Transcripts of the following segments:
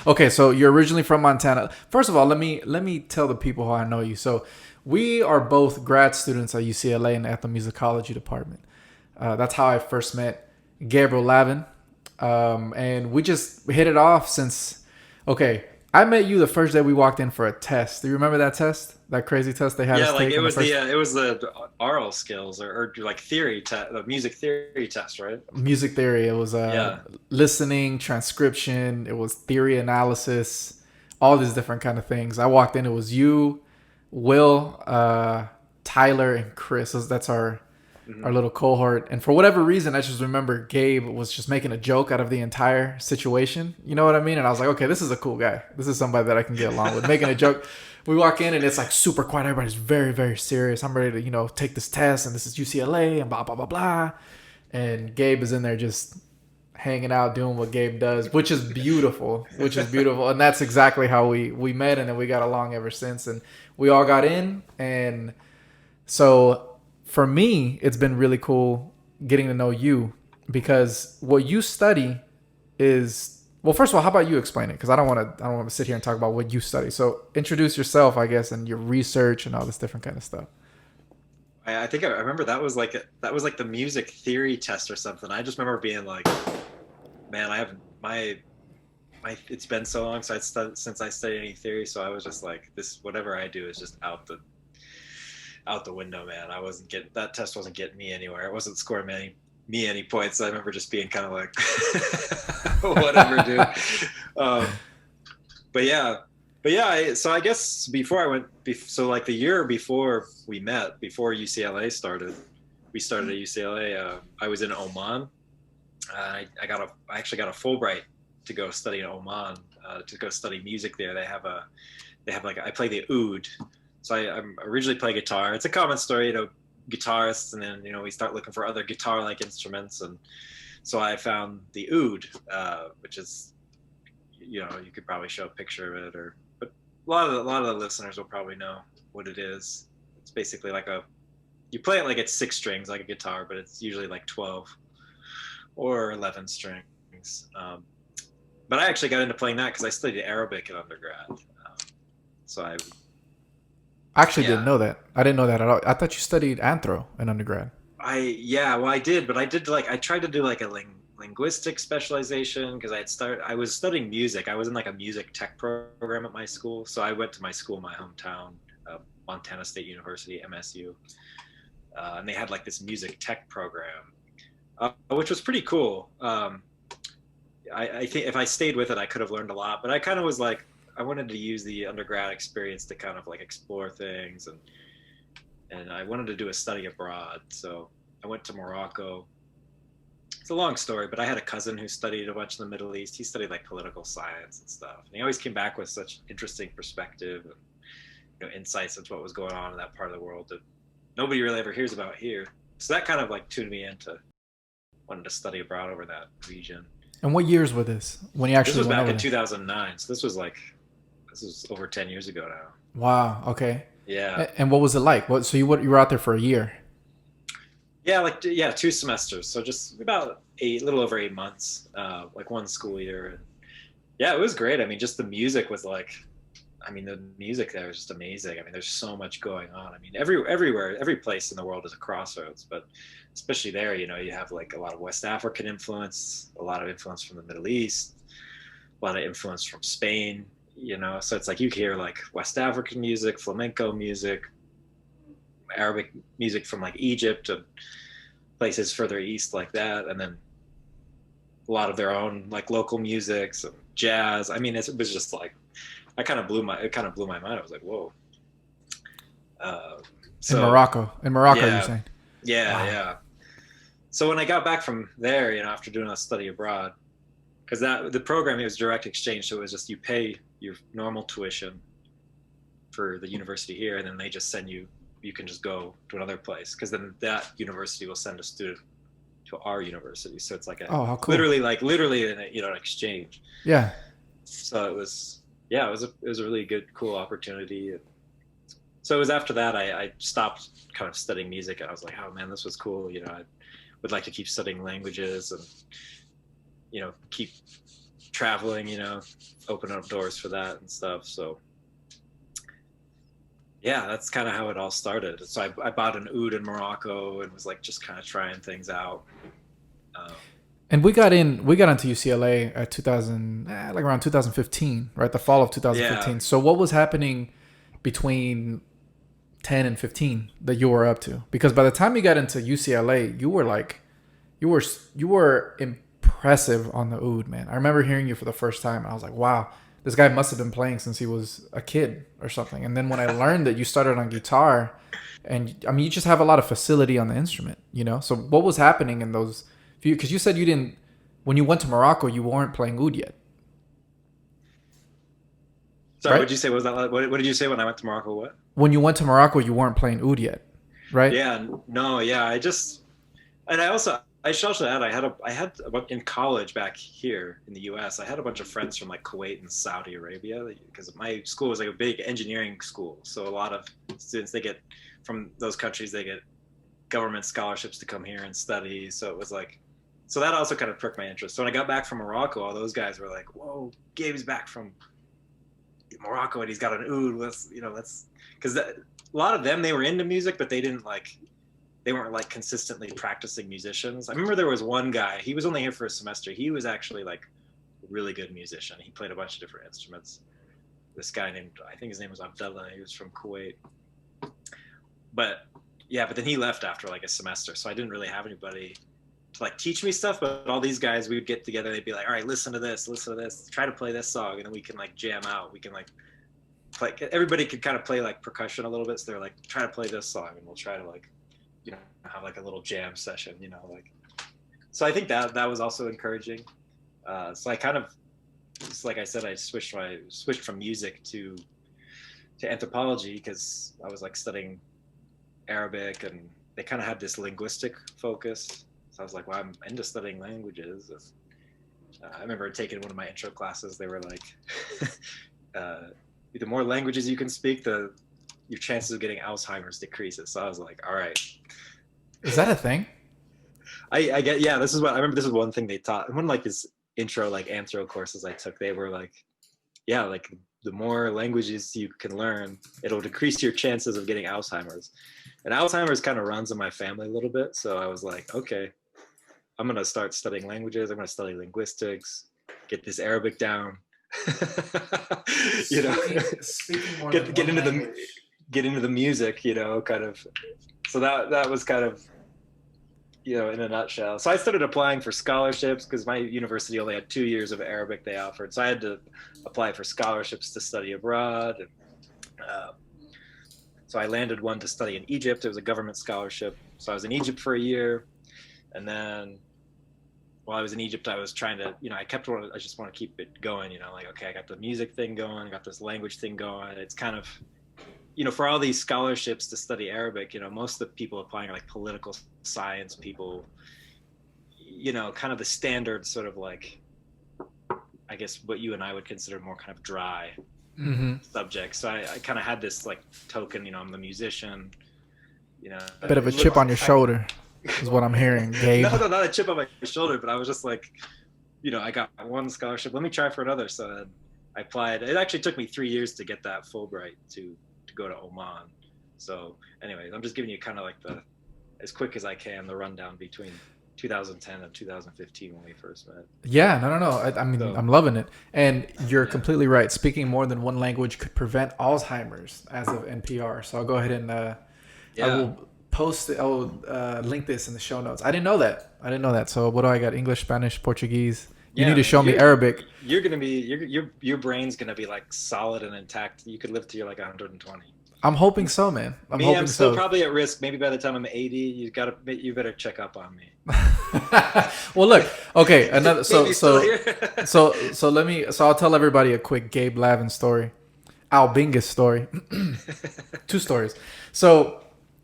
Okay, so you're originally from Montana. First of all, let me tell the people how I know you. So we are both grad students at UCLA in the ethnomusicology department. That's how I first met Gabriel Lavin, and we just hit it off since. Okay, I met you the first day we walked in for a test. Do you remember that test? That crazy test they had Yeah, us like take on the first it was the oral skills or like theory test, the music theory test, right? music theory. It was Yeah. listening, transcription. It was theory analysis, all these different kind of things. I walked in. It was you, Will, Tyler, and Chris. That's our Hmm. little cohort. And for whatever reason, I just remember Gabe was just making a joke out of the entire situation. You know what I mean? And I was like, okay, this is a cool guy. This is somebody that I can get along with. Making a joke. We walk in and it's like super quiet. Everybody's very, very serious. I'm ready to, take this test and this is UCLA and blah, blah, blah, blah. And Gabe is in there just hanging out doing what Gabe does, which is beautiful, and that's exactly how we met, and then we got along ever since, and we all got in. And so for me, it's been really cool getting to know you, because what you study is, well, first of all, how about you explain it? Because I don't want to sit here and talk about what you study. So introduce yourself, I guess, and your research and all this different kind of stuff. I think I remember that was like the music theory test or something. I just remember being like, man, I have my it's been so long since I studied any theory, so I was just like, this whatever I do is just out the window, man. I wasn't getting that test wasn't getting me anywhere. It wasn't scoring me any points. I remember just being kind of like, whatever, dude. Um, but yeah, so I guess before I went, so like the year before we met, before UCLA started, we started at UCLA. I was in Oman. I actually got a Fulbright to go study in Oman, to go study music there. They have like I play the oud. So I'm originally play guitar. It's a common story, guitarists, and then we start looking for other guitar-like instruments, and so I found the oud, which is you could probably show a picture of it, or but a lot of the listeners will probably know what it is. It's basically like you play it like it's six strings like a guitar, but it's usually like 12 or 11 strings. But I actually got into playing that because I studied Arabic in undergrad. So I actually didn't yeah, know that. I didn't know that at all. I thought you studied anthro in undergrad. well, I did, but I tried to do like a linguistic specialization because I was studying music. I was in like a music tech program at my school. So I went to my school in my hometown, Montana State University, MSU, and they had like this music tech program, which was pretty cool. I think if I stayed with it, I could have learned a lot. But I kind of was like, I wanted to use the undergrad experience to kind of like explore things, and I wanted to do a study abroad. So I went to Morocco. It's a long story, but I had a cousin who studied a bunch in the Middle East. He studied like political science and stuff, and he always came back with such interesting perspective and insights into what was going on in that part of the world that nobody really ever hears about here. So that kind of like tuned me into wanting to study abroad over that region. And what years were this when you This actually was went back over in there? 2009, so this was over 10 years ago now. Wow. Okay. Yeah. And what was it like? So you were out there for a year. Yeah, like yeah, 2 semesters. So just about little over 8 months, like one school year. And yeah, it was great. I mean, just the music was like, I mean, the music there is just amazing. I mean, there's so much going on. I mean, everywhere, every place in the world is a crossroads, but especially there, you have like a lot of West African influence, a lot of influence from the Middle East, a lot of influence from Spain. So it's like you hear like West African music, flamenco music, Arabic music from like Egypt and places further east like that, and then a lot of their own like local music, so jazz. I mean, it was just like it kind of blew my mind. I was like, whoa. Uh, In so Morocco. In Morocco, you're yeah, saying? Wow. yeah. So when I got back from there, after doing a study abroad, because that the program it was direct exchange, so it was just you pay your normal tuition for the university here, and then they just send you. You can just go to another place because then that university will send a student to our university. So it's like Oh, how cool. literally an exchange. Yeah. So it was yeah, it was a really good cool opportunity. So it was after that I stopped kind of studying music and I was like, oh man, this was cool. I would like to keep studying languages and keep traveling, opening up doors for that and stuff. So yeah, that's kind of how it all started. So I bought an oud in Morocco and was like just kind of trying things out. And we got into UCLA at 2000, like around 2015, right? The fall of 2015. Yeah. So what was happening between 10 and 15 that you were up to? Because by the time you got into UCLA, you were impressive on the oud, man. I remember hearing you for the first time. I was like, wow, this guy must have been playing since he was a kid or something. And then when I learned that you started on guitar, and I mean, you just have a lot of facility on the instrument, So what was happening in those few? Because you said you didn't, when you went to Morocco, you weren't playing oud yet. Sorry, right? what did you say? What did you say when I went to Morocco? What? When you went to Morocco, you weren't playing oud yet, right? Yeah, no, yeah. I should also add, I had in college back here in the U.S. I had a bunch of friends from like Kuwait and Saudi Arabia because my school was like a big engineering school. So a lot of students from those countries, they get government scholarships to come here and study. So it was like, so that also kind of pricked my interest. So when I got back from Morocco, all those guys were like, "Whoa, Gabe's back from Morocco and he's got an oud. Let's because a lot of them, they were into music, but they weren't like consistently practicing musicians. I remember there was one guy, he was only here for a semester. He was actually like a really good musician. He played a bunch of different instruments. This guy I think his name was Abdullah. He was from Kuwait. But then he left after like a semester. So I didn't really have anybody to like teach me stuff, but all these guys, we would get together. They'd be like, all right, listen to this, try to play this song. And then we can like jam out. We can like play, everybody could kind of play like percussion a little bit. So they're like, try to play this song and we'll try to like, have like a little jam session, like. So I think that was also encouraging. So I kind of, just like I said, I switched from music to anthropology because I was like studying Arabic and they kind of had this linguistic focus. So I was like, well, I'm into studying languages. I remember taking one of my intro classes. They were like, the more languages you can speak, your chances of getting Alzheimer's decreases. So I was like, all right. Is that a thing? I get, yeah, this is one thing they taught. One like this intro, like anthro courses I took, they were like, yeah, like the more languages you can learn, it'll decrease your chances of getting Alzheimer's. And Alzheimer's kind of runs in my family a little bit. So I was like, okay, I'm going to start studying languages. I'm going to study linguistics, get this Arabic down, get into the music, kind of. So that was kind of, in a nutshell. So I started applying for scholarships because my university only had 2 years of Arabic they offered. So I had to apply for scholarships to study abroad. And, so I landed one to study in Egypt. It was a government scholarship. So I was in Egypt for a year. And then while I was in Egypt, I was trying to, I just want to keep it going, like, okay, I got the music thing going, I got this language thing going. It's kind of, for all these scholarships to study Arabic, most of the people applying are like political science people, kind of the standard sort of like, I guess what you and I would consider more kind of dry subjects. So I kind of had this like token, I'm the musician, a bit of a chip on your shoulder is what I'm hearing, Gabe. No, not a chip on my shoulder, but I was just like, I got one scholarship, let me try for another. So I applied. It actually took me 3 years to get that Fulbright to go to Oman. So anyways, I'm just giving you kind of like as quick as I can, the rundown between 2010 and 2015 when we first met. Yeah, no. I mean, I'm loving it. And you're completely right. Speaking more than one language could prevent Alzheimer's as of NPR. So I'll go ahead and I will post it. I will link this in the show notes. I didn't know that. So what do I got? English, Spanish, Portuguese. You need to show me Arabic. You're going to be, your brain's going to be like solid and intact. You could live to you're like 120. I'm hoping so, man. I'm still probably at risk. Maybe by the time I'm 80, you better check up on me. Well, look, okay. Another, so I'll tell everybody a quick Gabe Lavin story. Albingus story. 2 stories. So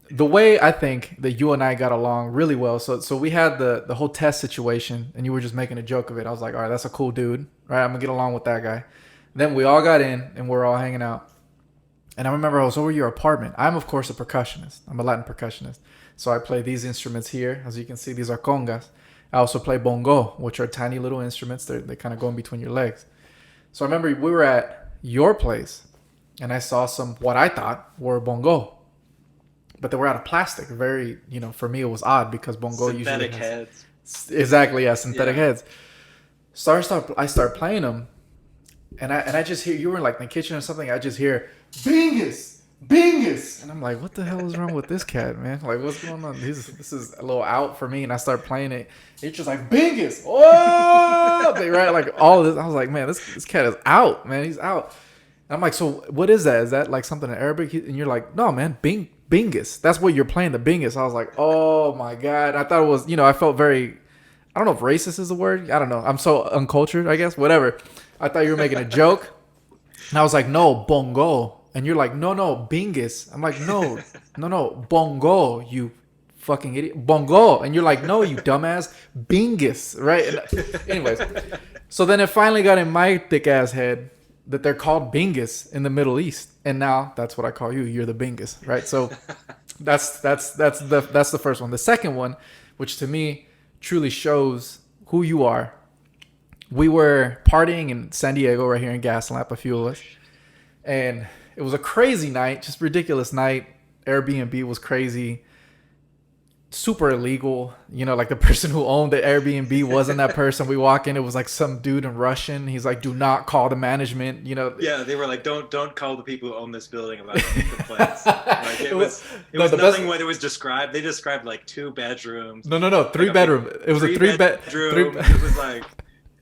the way I think that you and I got along really well. So we had the whole test situation and you were just making a joke of it. I was like, all right, that's a cool dude. Right. I'm gonna get along with that guy. Then we all got in and we're all hanging out. And I remember I was over your apartment. I'm, of course, a percussionist. I'm a Latin percussionist. So I play these instruments here. As you can see, these are congas. I also play bongo, which are tiny little instruments. They kind of go in between your legs. So I remember we were at your place, and I saw some what I thought were bongo, but they were out of plastic. Very, for me it was odd because bongo Synthetic usually heads. exactly, yeah, synthetic Yeah. heads. So I start playing them, and I just hear you were like in the kitchen or something. I just hear Bingus, Bingus, and I'm like, what the hell is wrong with this cat, man? Like, what's going on? This is a little out for me, and I start playing it. It's just like Bingus, oh, right, like all of this. I was like, man, this cat is out, man. He's out. And I'm like, so what is that? Is that like something in Arabic? And you're like, no, man, Bingus. That's what you're playing, the Bingus. I was like, oh my god. I thought it was, I felt very. I don't know if racist is the word. I don't know. I'm so uncultured, I guess. Whatever. I thought you were making a joke. And I was like, no, bongo. And you're like, no, Bingus. I'm like, no, bongo, you fucking idiot. Bongo. And you're like, no, you dumbass. Bingus. Right? And anyways. So then it finally got in my thick ass head that they're called Bingus in the Middle East. And now that's what I call you. You're the Bingus. Right? So that's the first one. The second one, which to me truly shows who you are. We were partying in San Diego right here in Gaslamp, a few of us. And it was a crazy night, just ridiculous night. Airbnb was crazy. Super illegal. Like the person who owned the Airbnb wasn't that person. We walk in, it was like some dude in Russian. He's like, do not call the management, Yeah, they were like, don't call the people who own this building about any complaints. Like it was nothing what it was described. They described like 2 bedrooms. No, 3 bedroom. It was a 3 bedroom. It was like,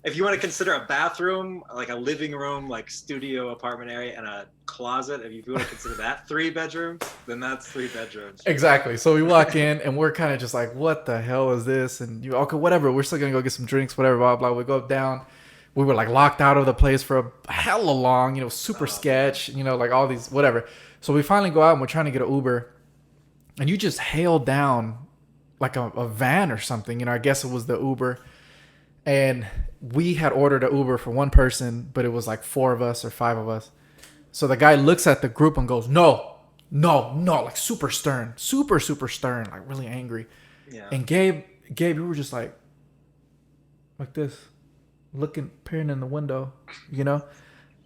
if you want to consider a bathroom, like a living room, like studio apartment area, and a closet, if you want to consider that 3 bedrooms, then that's 3 bedrooms. Exactly. So we walk in and we're kind of just like, what the hell is this? And okay, whatever. We're still going to go get some drinks, whatever, blah, blah. We go down. We were like locked out of the place for a hella long, super sketch, like all these, whatever. So we finally go out and we're trying to get an Uber. And you just hail down like a van or something. I guess it was the Uber. And we had ordered an Uber for one person, but it was like 4 of us or 5 of us. So the guy looks at the group and goes, no, like super stern, super stern, like really angry. Yeah. And Gabe, we were just like this, looking, peering in the window, And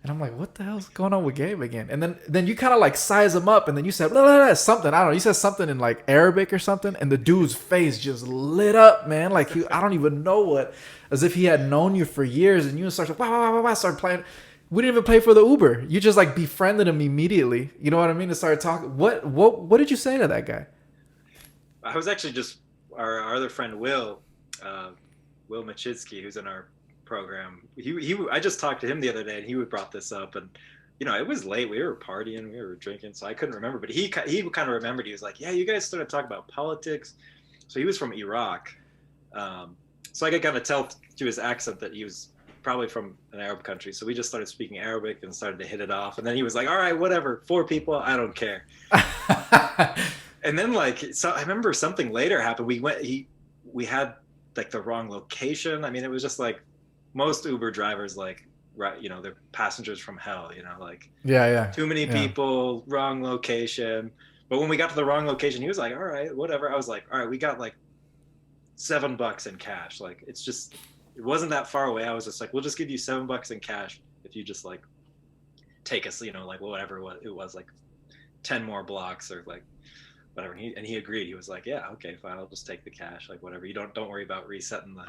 I'm like, what the hell's going on with Gabe again? And then you kind of like size him up, and then you said blah, blah, blah, something. I don't know. You said something in like Arabic or something, and the dude's face just lit up, man. Like I don't even know what, as if he had known you for years, and you started started playing. We didn't even pay for the Uber. You just like befriended him immediately. You know what I mean? And started talking. What did you say to that guy? I was actually just our other friend Will Machitsky, who's in our program. I just talked to him the other day, and he brought this up, and it was late. We were partying, we were drinking, so I couldn't remember. But he kind of remembered. He was like, "Yeah, you guys started talking about politics." So he was from Iraq, so I could kind of tell through his accent that he was probably from an Arab country. So we just started speaking Arabic and started to hit it off. And then he was like, "All right, whatever, 4 people, I don't care." And then so I remember something later happened. We had like the wrong location. I mean, it was just like most Uber drivers, like, right, they're passengers from hell, like too many people, wrong location. But when we got to the wrong location, he was like, all right, whatever. I was like, all right, we got like $7 in cash. Like, it wasn't that far away. I was just like, we'll just give you $7 in cash if you just like take us, like whatever it was, like 10 more blocks or like whatever. And he agreed. He was like, yeah, okay, fine, I'll just take the cash, like whatever. You don't worry about resetting the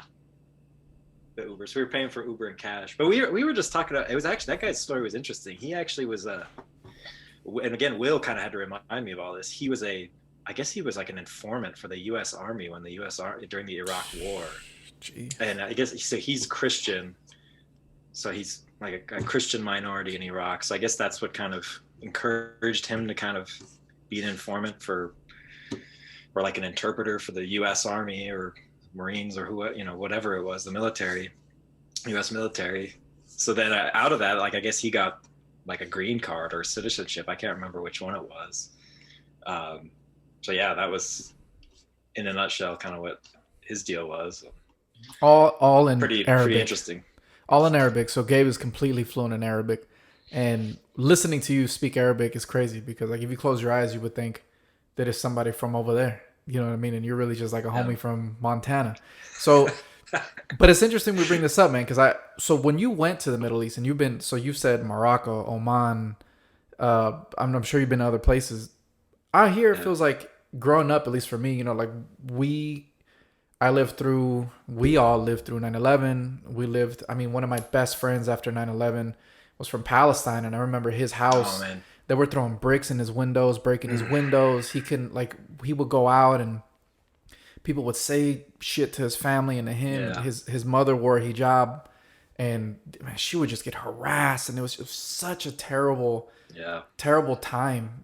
Uber. So we were paying for Uber and cash. But we were just talking about, it was actually, that guy's story was interesting. He actually was and again, Will kind of had to remind me of all this. He was I guess he was like an informant for the U.S. Army when the U.S. Army during the Iraq War. Jeez. And I guess so he's Christian, so he's like a Christian minority in Iraq. So I guess that's what kind of encouraged him to kind of be an informant or like an interpreter for the U.S. Army or Marines or whatever it was, the military, U.S. military. So then out of that, like, I guess he got like a green card or citizenship. I can't remember which one it was. So yeah, that was in a nutshell kind of what his deal was. All in Arabic. Pretty interesting. All in Arabic. So Gabe is completely fluent in Arabic, and listening to you speak Arabic is crazy because like if you close your eyes, you would think that it's somebody from over there. You know what I mean? And you're really just like a Yeah. homie from Montana. So, but it's interesting we bring this up, man, because so when you went to the Middle East and so you said Morocco, Oman, I'm sure you've been to other places. I hear it Yeah. feels like growing up, at least for me, like we we all lived through 9/11. One of my best friends after 9/11 was from Palestine, and I remember his Oh house. man. They were throwing bricks in his windows, breaking his Mm. windows. He would go out and people would say shit to his family and to him. And Yeah. his mother wore a hijab, and man, she would just get harassed, and it was such a Yeah. terrible time,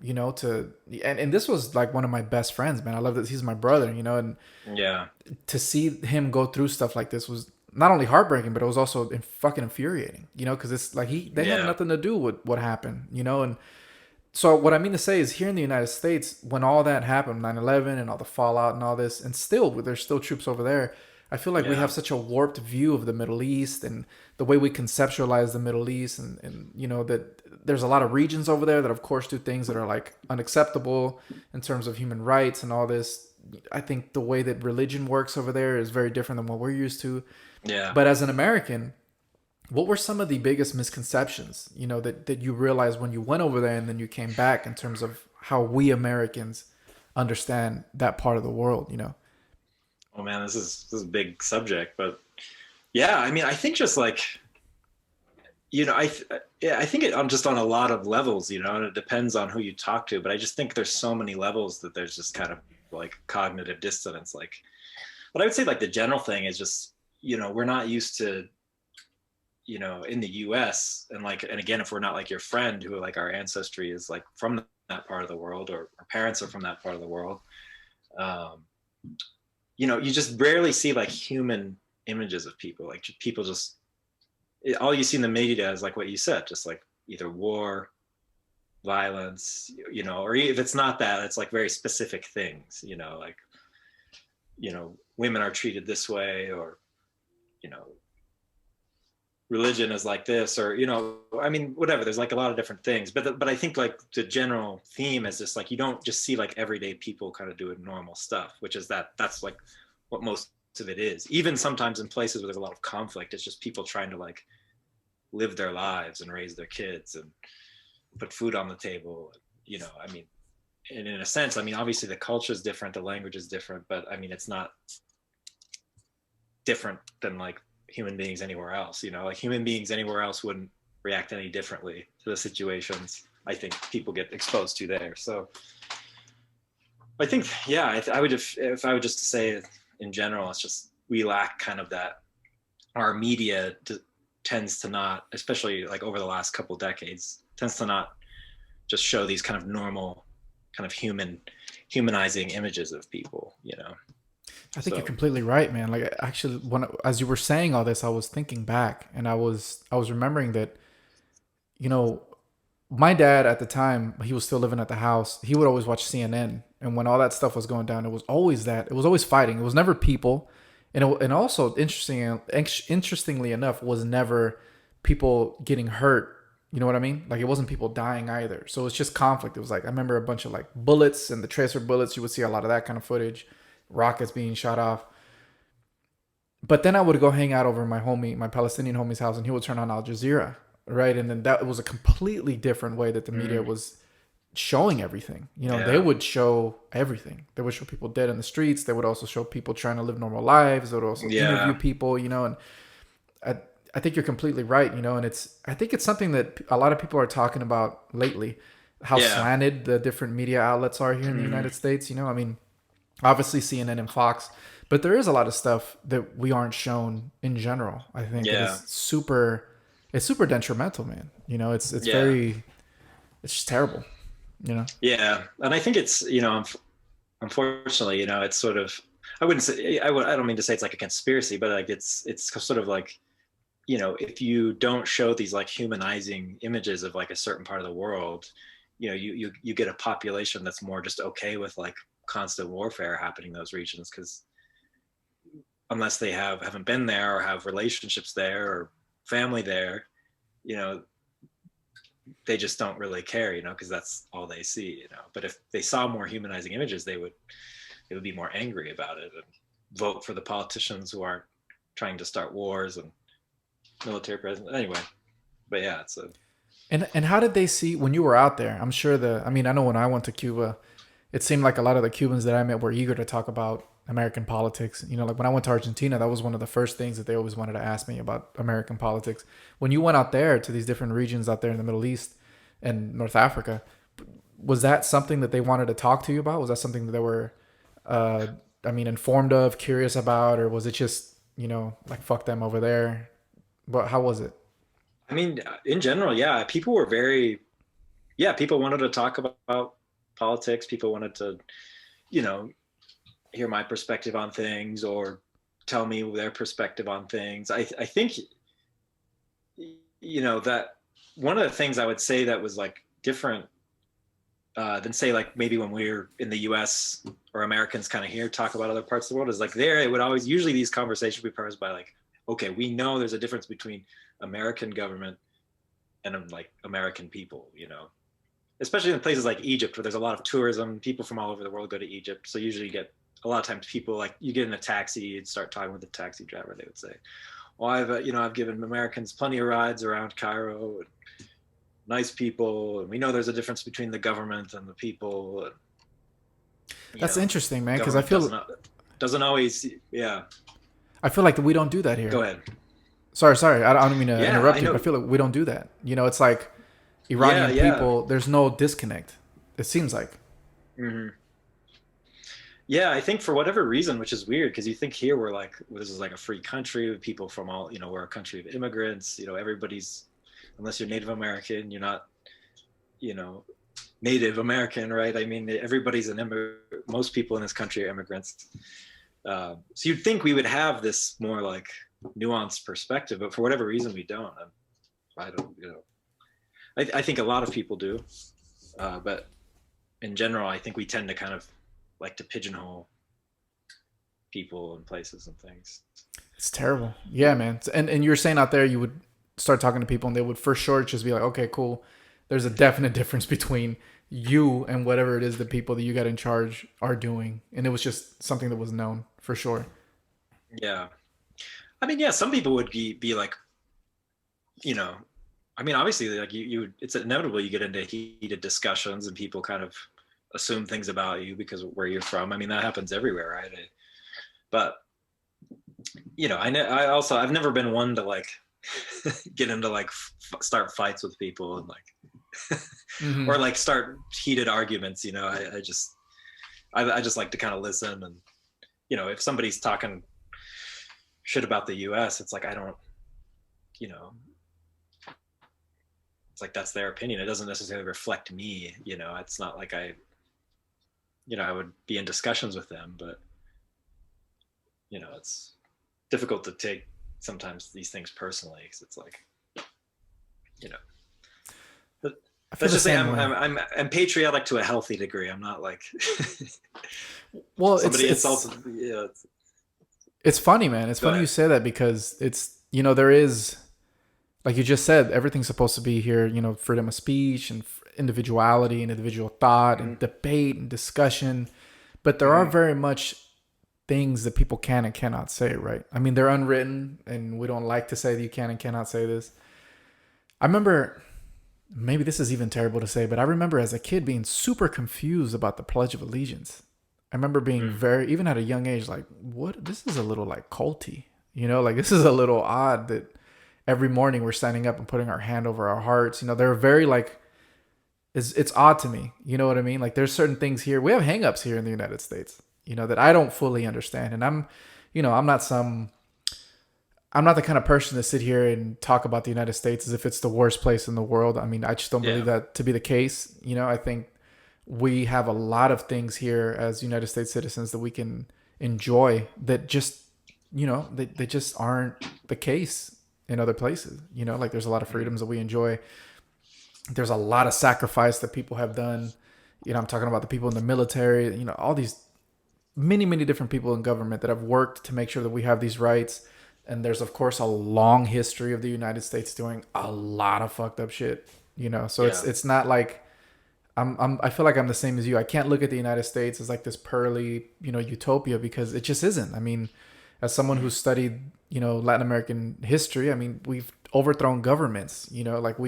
and this was like one of my best friends, man. I love that he's my brother, and Yeah. to see him go through stuff like this was not only heartbreaking, but it was also fucking infuriating, because it's like they had Yeah. nothing to do with what happened, and so what I mean to say is here in the United States, when all that happened, 9/11 and all the fallout and all this, and still there's still troops over there, I feel like we Yeah. have such a warped view of the Middle East and the way we conceptualize the Middle East, and that there's a lot of regions over there that of course do things that are like unacceptable in terms of human rights and all this. I think the way that religion works over there is very different than what we're used to. Yeah. But as an American, what were some of the biggest misconceptions, that you realized when you went over there and then you came back in terms of how we Americans understand that part of the world? Oh man, this is a big subject, but yeah, I mean, I think just like, yeah, I think it on just on a lot of levels, and it depends on who you talk to, but I just think there's so many levels that there's just kind of like cognitive dissonance. Like, but I would say like the general thing is just, we're not used to, in the US and again, if we're not like your friend who like our ancestry is like from that part of the world or our parents are from that part of the world, um, you just rarely see like human images of people. Like people just, all you see in the media is like what you said, just like either war, violence, or if it's not that, it's like very specific things, like, women are treated this way, or, religion is like this, or, I mean, whatever. There's like a lot of different things, but I think like the general theme is just like, you don't just see like everyday people kind of doing normal stuff, which is that's like what most of it is. Even sometimes in places where there's a lot of conflict, it's just people trying to like live their lives and raise their kids and put food on the table. I mean, and in a sense, I mean, obviously the culture is different, the language is different, but I mean, it's not different than like human beings anywhere else. Like human beings anywhere else wouldn't react any differently to the situations I think people get exposed to there. So I think, yeah, I would, if I would just say in general, it's just we lack kind of that. Our media tends to not, especially like over the last couple of decades, tends to not just show these kind of normal, kind of humanizing images of people. I think you're completely right, man. Like actually, as you were saying all this, I was thinking back, and I was remembering that, you know, my dad at the time, he was still living at the house. He would always watch CNN, and when all that stuff was going down, it was always fighting. It was never people, and also interestingly enough, was never people getting hurt. You know what I mean? Like it wasn't people dying either. So it's just conflict. It was like I remember a bunch of like bullets and the tracer bullets. You would see a lot of that kind of footage, rockets being shot off. But then I would go hang out over my Palestinian homie's house, and he would turn on Al Jazeera, right? And then that was a completely different way that the media was showing everything. They would show everything. They would show people dead in the streets. They would also show people trying to live normal lives. They would also interview people, and I think you're completely right, and I think it's something that a lot of people are talking about lately, how slanted the different media outlets are here in the United States. I mean, obviously CNN and Fox, but there is a lot of stuff that we aren't shown in general. I think it's super detrimental, man. It's very, it's just terrible. Yeah, and I think it's unfortunately it's sort of, I wouldn't say, I don't mean to say it's like a conspiracy, but like it's sort of like, if you don't show these like humanizing images of like a certain part of the world, you get a population that's more just okay with like constant warfare happening in those regions, because unless they haven't been there or have relationships there or family there, they just don't really care, because that's all they see. But if they saw more humanizing images, they would they would be more angry about it and vote for the politicians who aren't trying to start wars and military president. Anyway, but yeah, it's a And how did they see when you were out there? I'm sure I mean, I know when I went to Cuba, it seemed like a lot of the Cubans that I met were eager to talk about American politics. You know, like when I went to Argentina, that was one of the first things that they always wanted to ask me about American politics. When you went out there to these different regions out there in the Middle East and North Africa, was that something that they wanted to talk to you about? Was that something that they were, I mean, informed of, curious about, or was it just, like fuck them over there? But how was it? I mean, in general, yeah, people were very, yeah, people wanted to talk about politics. People wanted to, you know, hear my perspective on things or tell me their perspective on things. I think, that one of the things I would say that was like different than say like maybe when we're in the US or Americans kind of here talk about other parts of the world is like there, it would always, usually these conversations would be premised by like, okay, we know there's a difference between American government and like American people, especially in places like Egypt where there's a lot of tourism. People from all over the world go to Egypt. So usually you get a lot of times people like you get in a taxi, you'd start talking with the taxi driver. They would say, well, I've given Americans plenty of rides around Cairo and nice people. And we know there's a difference between the government and the people. And, That's interesting, man. Cause doesn't always. Yeah. I feel like we don't do that here. Go ahead. Sorry. I don't mean to interrupt you, but I feel like we don't do that. It's like Iranian people, there's no disconnect. It seems like. Mm-hmm. Yeah, I think for whatever reason, which is weird, because you think here we're like, this is like a free country with people from all, we're a country of immigrants, everybody's, unless you're Native American, you're not, Native American, right? I mean, everybody's most people in this country are immigrants. So you'd think we would have this more like nuanced perspective, but for whatever reason we don't. I don't, I think a lot of people do, but in general, I think we tend to kind of like to pigeonhole people and places and things. It's terrible. Yeah, man. And you're saying out there you would start talking to people and they would for sure just be like, okay, cool. There's a definite difference between you and whatever it is the people that you got in charge are doing. And it was just something that was known for sure. Yeah. I mean, yeah, some people would be like, I mean, obviously like you it's inevitable you get into heated discussions and people kind of assume things about you because of where you're from. I mean, that happens everywhere, right? But I've never been one to like get into like start fights with people and like mm-hmm. or like start heated arguments. I just like to kind of listen and if somebody's talking shit about the US, it's like I don't it's like that's their opinion. It doesn't necessarily reflect me. It's not like I would be in discussions with them, but it's difficult to take sometimes these things personally because it's like, let's just say I'm patriotic to a healthy degree. I'm not like, well, somebody insulted. Yeah, it's funny, man. It's funny you say that because it's there is, like you just said, everything's supposed to be here. Freedom of speech and individuality and individual thought and debate and discussion, but there are very much things that people can and cannot say, right? I mean, they're unwritten and we don't like to say that you can and cannot say this. I remember, maybe this is even terrible to say, but I remember as a kid being super confused about the Pledge of Allegiance. I remember being even at a young age, like, what? This is a little like culty, like this is a little odd that every morning we're standing up and putting our hand over our hearts. They're very like, it's odd to me. You know what I mean? Like there's certain things here. We have hangups here in the United States, that I don't fully understand. And I'm not the kind of person to sit here and talk about the United States as if it's the worst place in the world. I mean, I just don't believe that to be the case. I think we have a lot of things here as United States citizens that we can enjoy that just, they just aren't the case in other places. Like there's a lot of freedoms that we enjoy. There's a lot of sacrifice that people have done. I'm talking about the people in the military, all these many, many different people in government that have worked to make sure that we have these rights. And there's, of course, a long history of the United States doing a lot of fucked up shit, so it's not like I feel like I'm the same as you. I can't look at the United States as like this pearly, utopia, because it just isn't. I mean, as someone who's studied, Latin American history, I mean, we've overthrown governments, like I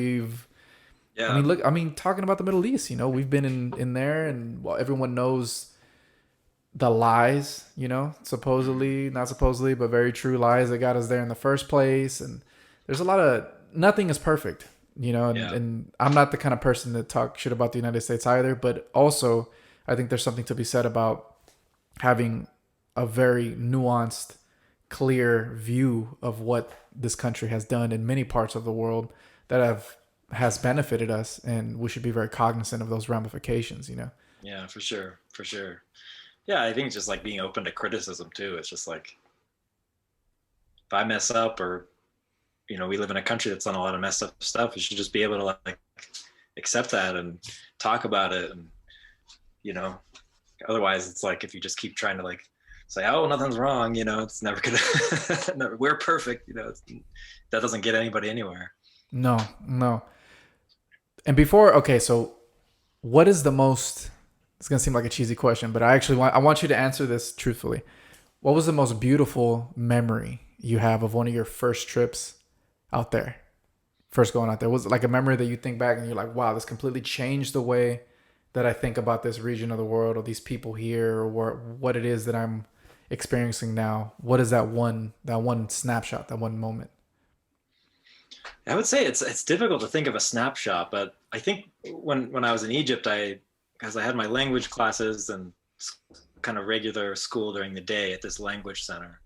Yeah. mean, look, I mean, talking about the Middle East, we've been in there, and well, everyone knows the lies, Mhm. supposedly, not supposedly, but very true lies that got us there in the first place. And there's a lot of, nothing is perfect, Yeah. and I'm not the kind of person that talk shit about the United States either. But also, I think there's something to be said about having a very nuanced, clear view of what this country has done in many parts of the world that has benefited us, and we should be very cognizant of those ramifications. Yeah, for sure. For sure. Yeah, I think it's just like being open to criticism too. It's just like if I mess up, or we live in a country that's done a lot of messed up stuff, you should just be able to like accept that and talk about it. And you know, otherwise it's like if you just keep trying to like say, oh, nothing's wrong, it's never gonna we're perfect, that doesn't get anybody anywhere. No, no. And before, okay, so what is the most? It's gonna seem like a cheesy question, but I want you to answer this truthfully. What was the most beautiful memory you have of one of your first trips out there? First going out there, was it like a memory that you think back and you're like, wow, this completely changed the way that I think about this region of the world, or these people here, or what it is that I'm experiencing now? What is that one snapshot, that one moment? I would say it's difficult to think of a snapshot, but I think when I was in Egypt, because I had my language classes and kind of regular school during the day at this language center.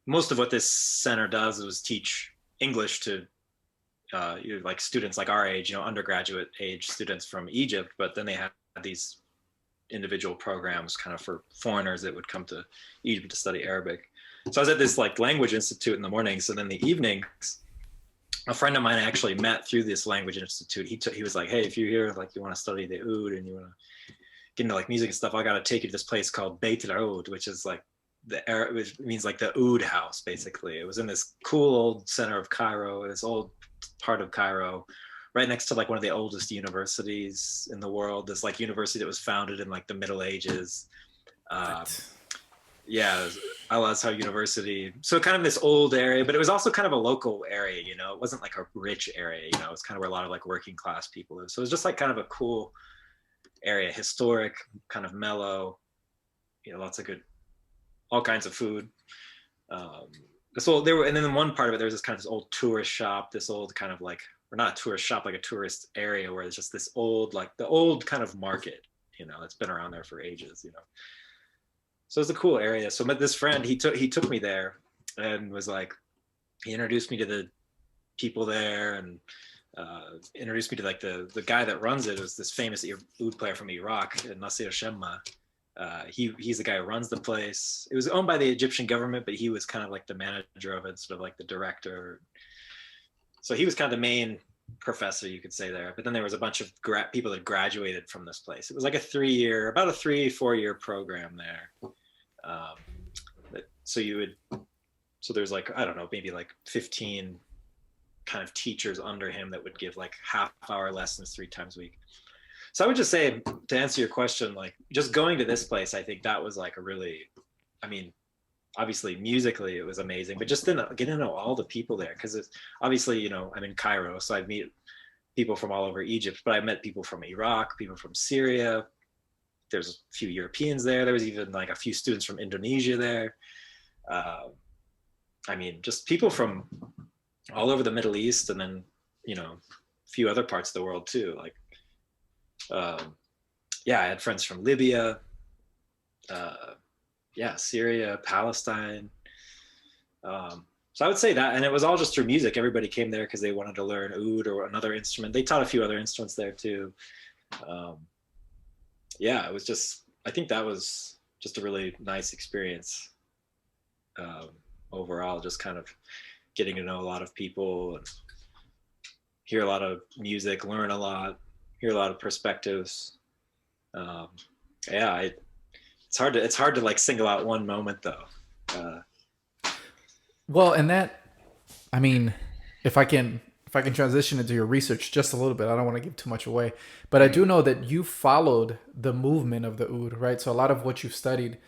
Most of what this center does is teach English to like students like our age, undergraduate age students from Egypt. But then they have these individual programs kind of for foreigners that would come to Egypt to study Arabic. So I was at this like language institute in the mornings, and then the evenings, a friend of mine I actually met through this language institute. He was like, hey, if you're here, like you want to study the oud and you want to get into like music and stuff, I got to take you to this place called Beit al-Oud, which is like which means like the oud house, basically. It was in this cool old center of Cairo, this old part of Cairo, right next to like one of the oldest universities in the world. This like university that was founded in like the Middle Ages. Um, What? yeah, Al Azhar University. So kind of this old area, but it was also kind of a local area. It wasn't like a rich area. It was kind of where a lot of like working class people live. So it was just like kind of a cool area, historic, kind of mellow. Lots of good, all kinds of food. Um, so there were, and then in one part of it, there was this kind of this old tourist shop, this old kind of like, or not a tourist shop, like a tourist area where it's just this old, like the old kind of market, that's been around there for ages. So it's a cool area. So I met this friend, he took me there and was like, he introduced me to the people there, and introduced me to like the guy that runs it. It was this famous oud player from Iraq, Nasir Shemma. He's the guy who runs the place. It was owned by the Egyptian government, but he was kind of like the manager of it, sort of like the director. So he was kind of the main professor, you could say, there. But then there was a bunch of people that graduated from this place. It was like about a 3-4 year program there. Um, so there's like, I don't know, maybe like 15 kind of teachers under him that would give like half-hour lessons 3 times a week. So I would just say, to answer your question, like just going to this place, I think that was like a really, I mean, obviously musically it was amazing, but just getting to know all the people there, because it's obviously, I'm in Cairo, so I meet people from all over Egypt, but I met people from Iraq, people from Syria. There's a few Europeans there. There was even like a few students from Indonesia there. I mean, just people from all over the Middle East, and then, a few other parts of the world too. Like, yeah, I had friends from Libya, yeah, Syria, Palestine. So I would say that, and it was all just through music. Everybody came there because they wanted to learn oud or another instrument. They taught a few other instruments there too. Um, yeah, it was just, I think that was just a really nice experience, um, overall, just kind of getting to know a lot of people and hear a lot of music, learn a lot, hear a lot of perspectives. Um, yeah, it's hard to like single out one moment though. Uh, Well, and that, I mean, if I can if I can transition into your research just a little bit, I don't want to give too much away, but I do know that you followed the movement of the oud, right? So a lot of what you've studied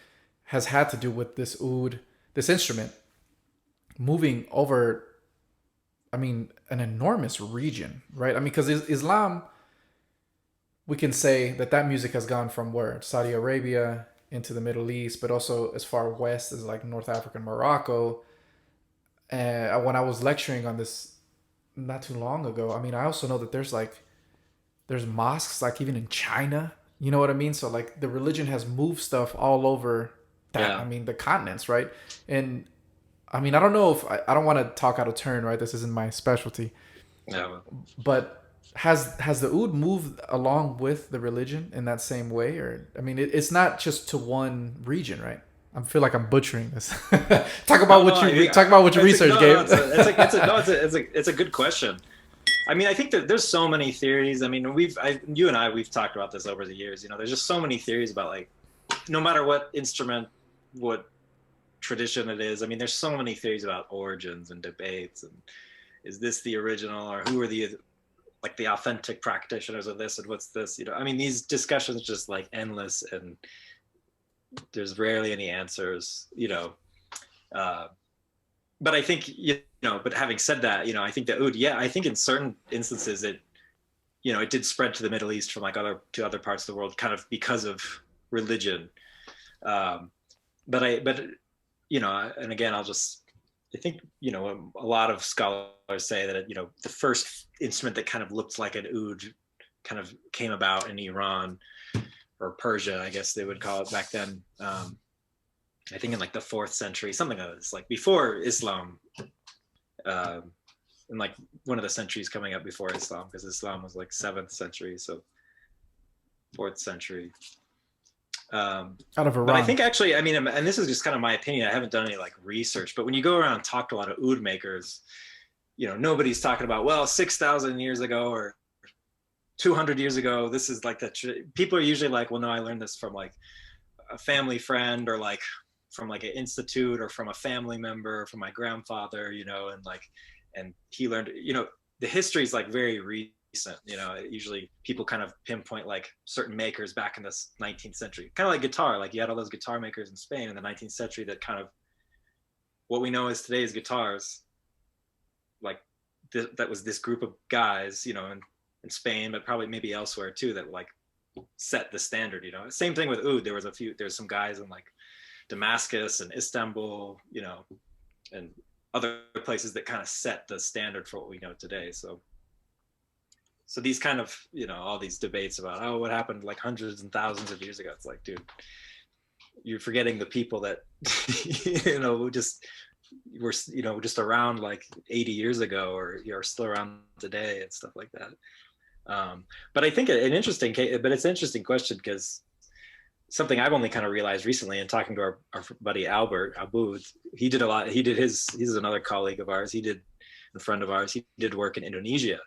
has had to do with this oud, this instrument, moving over, I mean, an enormous region, right? I mean, because Islam, we can say that that music has gone from where? Saudi Arabia into the Middle East, but also as far west as like North Africa and Morocco. And when I was lecturing on this not too long ago, I mean, I also know that there's mosques like even in China. You know what I mean? So like the religion has moved stuff all over that. Yeah. I mean, the continents, right? And I mean, I don't know if I don't want to talk out of turn, right? This isn't my specialty, Yeah. but has the oud moved along with the religion in that same way, or I mean, it's not just to one region, right? I feel like I'm butchering this. Talk about talk about what you researched, Gabe. It's a good question. I mean, I think that there's so many theories. I mean, you and I, we've talked about this over the years. You know, there's just so many theories about like, no matter what instrument, what tradition it is. I mean, there's so many theories about origins and debates, and is this the original, or who are the like the authentic practitioners of this, and what's this? You know, I mean, these discussions just like endless, and there's rarely any answers. You know, but I think but having said that, I think the oud, yeah, I think in certain instances it did spread to the Middle East from like to other parts of the world, kind of because of religion. But and again, I think a lot of scholars say that the first instrument that kind of looked like an oud kind of came about in Iran or Persia, I guess they would call it back then. I think in like the 4th century, something like this, like before Islam, in like one of the centuries coming up before Islam, because Islam was like 7th century, so 4th century. Out of Iran. But I think actually, I mean, and this is just kind of my opinion, I haven't done any like research, but when you go around and talk to a lot of oud makers, nobody's talking about, well, 6,000 years ago or 200 years ago, this is like people are usually like, well, no, I learned this from like a family friend, or like from like an institute, or from a family member, from my grandfather, and he learned, the history is like very recent. Usually people kind of pinpoint like certain makers back in the 19th century, kind of like guitar. Like you had all those guitar makers in Spain in the 19th century that kind of what we know as today's guitars, like that was this group of guys, in Spain, but probably maybe elsewhere too, that like set the standard. Same thing with oud. There's some guys in like Damascus and Istanbul, and other places that kind of set the standard for what we know today. So these kind of, all these debates about, oh, what happened like hundreds and thousands of years ago. It's like, dude, you're forgetting the people that, just were, just around like 80 years ago, or you're still around today and stuff like that. But I think it's an interesting question, because something I've only kind of realized recently in talking to our buddy Albert Aboud. He's another colleague of ours. A friend of ours. He did work in Indonesia.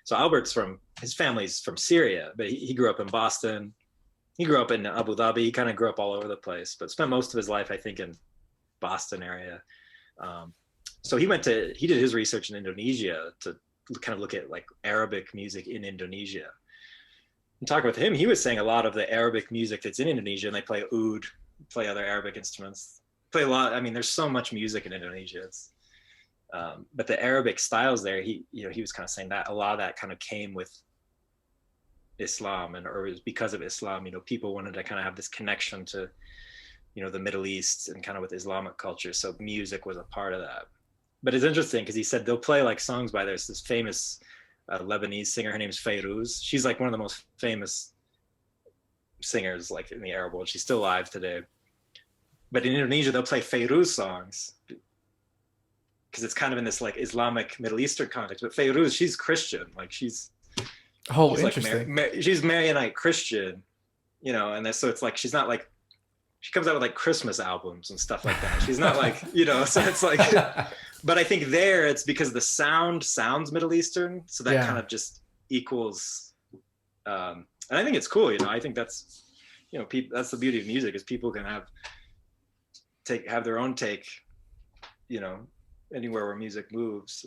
So Albert's his family's from Syria, but he grew up in Boston. He grew up in Abu Dhabi. He kind of grew up all over the place, but spent most of his life, I think, in Boston area. So he did his research in Indonesia to kind of look at like Arabic music in Indonesia. And talking with him, he was saying a lot of the Arabic music that's in Indonesia, and they play oud, play other Arabic instruments, play a lot. I mean, there's so much music in Indonesia. But the Arabic styles there, he was kind of saying that a lot of that kind of came with Islam, or it was because of Islam. People wanted to kind of have this connection to, the Middle East and kind of with Islamic culture. So music was a part of that. But it's interesting because he said they'll play like songs by this famous Lebanese singer. Her name's Fairuz. She's like one of the most famous singers like in the Arab world. She's still alive today. But in Indonesia, they'll play Fairuz songs because it's kind of in this like Islamic Middle Eastern context. But Fairuz, she's Christian. Like she's interesting. Like she's Maronite Christian, and so it's like she's not like, she comes out with like Christmas albums and stuff like that. She's not like, so it's like, but I think there it's because the sounds Middle Eastern. So that kind of just equals, and I think it's cool, I think that's, that's the beauty of music, is people can have their own take, anywhere where music moves.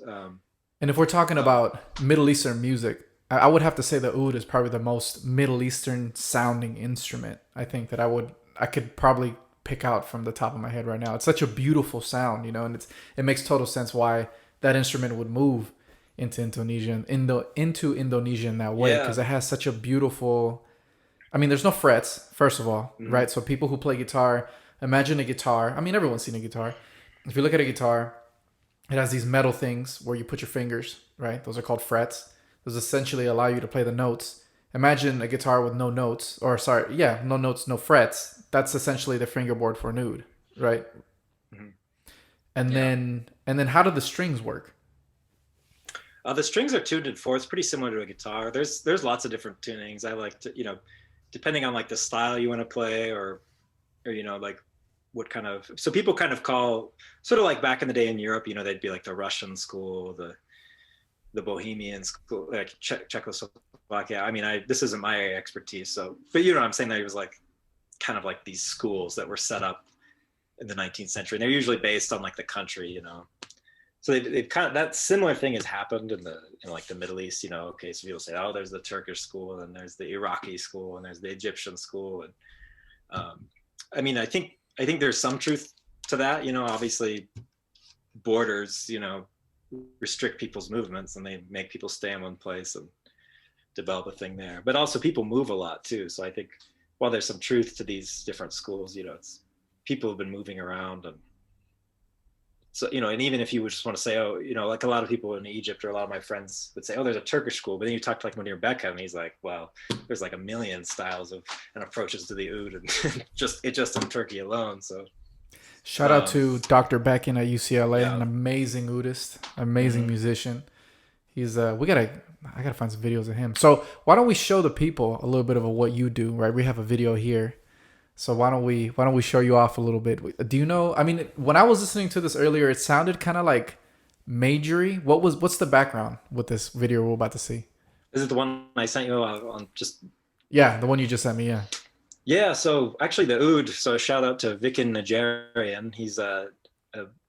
And if we're talking about Middle Eastern music, I would have to say the oud is probably the most Middle Eastern sounding instrument. I think that I could probably pick out from the top of my head right now. It's such a beautiful sound, you know, and it makes total sense why that instrument would move into into Indonesia in that way, Yeah. because it has such a beautiful. I mean, there's no frets, first of all, Mhm. right? So people who play guitar, imagine a guitar. I mean, everyone's seen a guitar. If you look at a guitar, it has these metal things where you put your fingers, right? Those are called frets. Those essentially allow you to play the notes. Imagine a guitar with no notes, or sorry, yeah, no notes, no frets. That's essentially the fingerboard for an oud, right? Mhm. And Yeah. then how do the strings work? The strings are tuned in fourths, pretty similar to a guitar. There's lots of different tunings. I like to, depending on like the style you want to play, or like what kind of. So people kind of call, sort of like back in the day in Europe, they'd be like the Russian school, the Bohemian school, like Czechoslovakia. I mean, this isn't my expertise, so but I'm saying that it was like kind of like these schools that were set up in the 19th century, and they're usually based on like the country. So they've kind of, that similar thing has happened in like the Middle East. Okay, so people say, oh, there's the Turkish school, and there's the Iraqi school, and there's the Egyptian school, and I mean, I think there's some truth to that. Obviously borders, restrict people's movements, and they make people stay in one place and develop a thing there. But also people move a lot too. So I think while there's some truth to these different schools, it's people have been moving around. And so, and even if you would just want to say, oh, like a lot of people in Egypt, or a lot of my friends would say, oh, there's a Turkish school. But then you talk to like Munir Beckham, and he's like, well, there's like a million styles of and approaches to the oud, and just in Turkey alone. So Shout out to Dr. Becken at UCLA, yeah. an amazing oudist, amazing Mm-hmm. musician. He's I gotta find some videos of him. So why don't we show the people a little bit of what you do, right? We have a video here. So why don't we show you off a little bit? Do you know? I mean, when I was listening to this earlier, it sounded kind of like majory. What's the background with this video we're about to see? Is it the one I sent you on just? Yeah, the one you just sent me. Yeah. Yeah, so actually the oud, so shout out to Vikin Najarian. He's a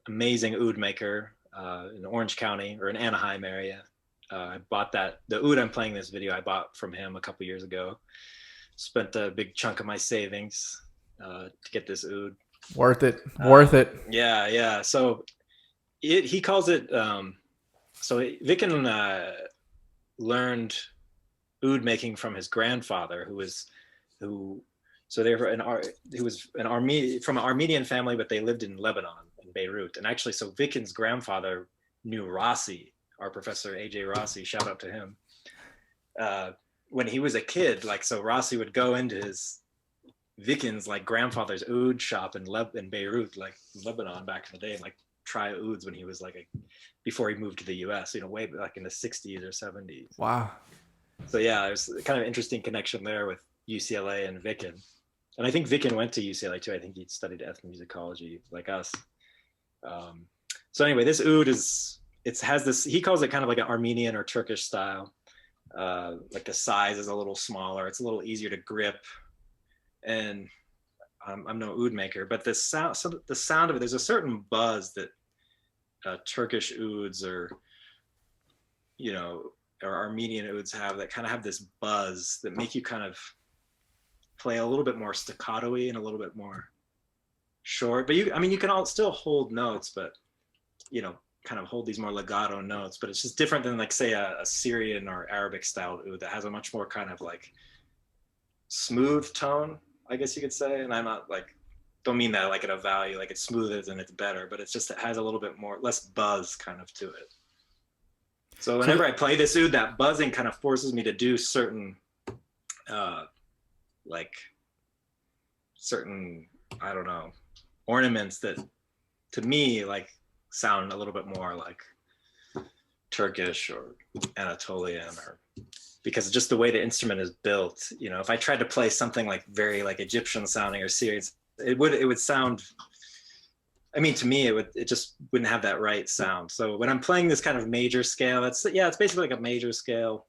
amazing oud maker in Orange County, or in Anaheim area. I bought the oud I'm playing this video, I bought from him a couple years ago. Spent a big chunk of my savings to get this oud. Worth it. Worth it. Yeah, yeah. So he calls it, so Vikin learned oud making from his grandfather, who so they were he was from an Armenian family, but they lived in Lebanon, in Beirut. And actually, so Vikin's grandfather knew Rossi, our professor AJ Rossi. Shout out to him. When he was a kid, like, so Rossi would go into his Vikin's like grandfather's oud shop in Beirut, like Lebanon, back in the day, and like try ouds when he was like before he moved to the U.S. Way back in the 60s or 70s. Wow. So yeah, there's kind of an interesting connection there with UCLA and Vikin. And I think Vikin went to UCLA too. I think he studied ethnomusicology like us. So anyway, this oud has this, he calls it kind of like an Armenian or Turkish style. Like the size is a little smaller. It's a little easier to grip. And I'm no oud maker, but the sound of it, there's a certain buzz that Turkish ouds or Armenian ouds have, that kind of have this buzz that make you kind of play a little bit more staccato-y and a little bit more short. But you can all still hold notes, but kind of hold these more legato notes. But it's just different than like say a Syrian or Arabic style oud that has a much more kind of like smooth tone, I guess you could say. And I'm not like, don't mean that like at a value, like it's smoother than it's better, but it's just, it has a little bit more, less buzz kind of to it. So whenever I play this oud, that buzzing kind of forces me to do certain, like certain, I don't know, ornaments that to me like sound a little bit more like Turkish or Anatolian, or because it's just the way the instrument is built. If I tried to play something like very like Egyptian sounding or Syrian, it would sound, I mean, to me, it just wouldn't have that right sound. So when I'm playing this kind of major scale, it's basically like a major scale.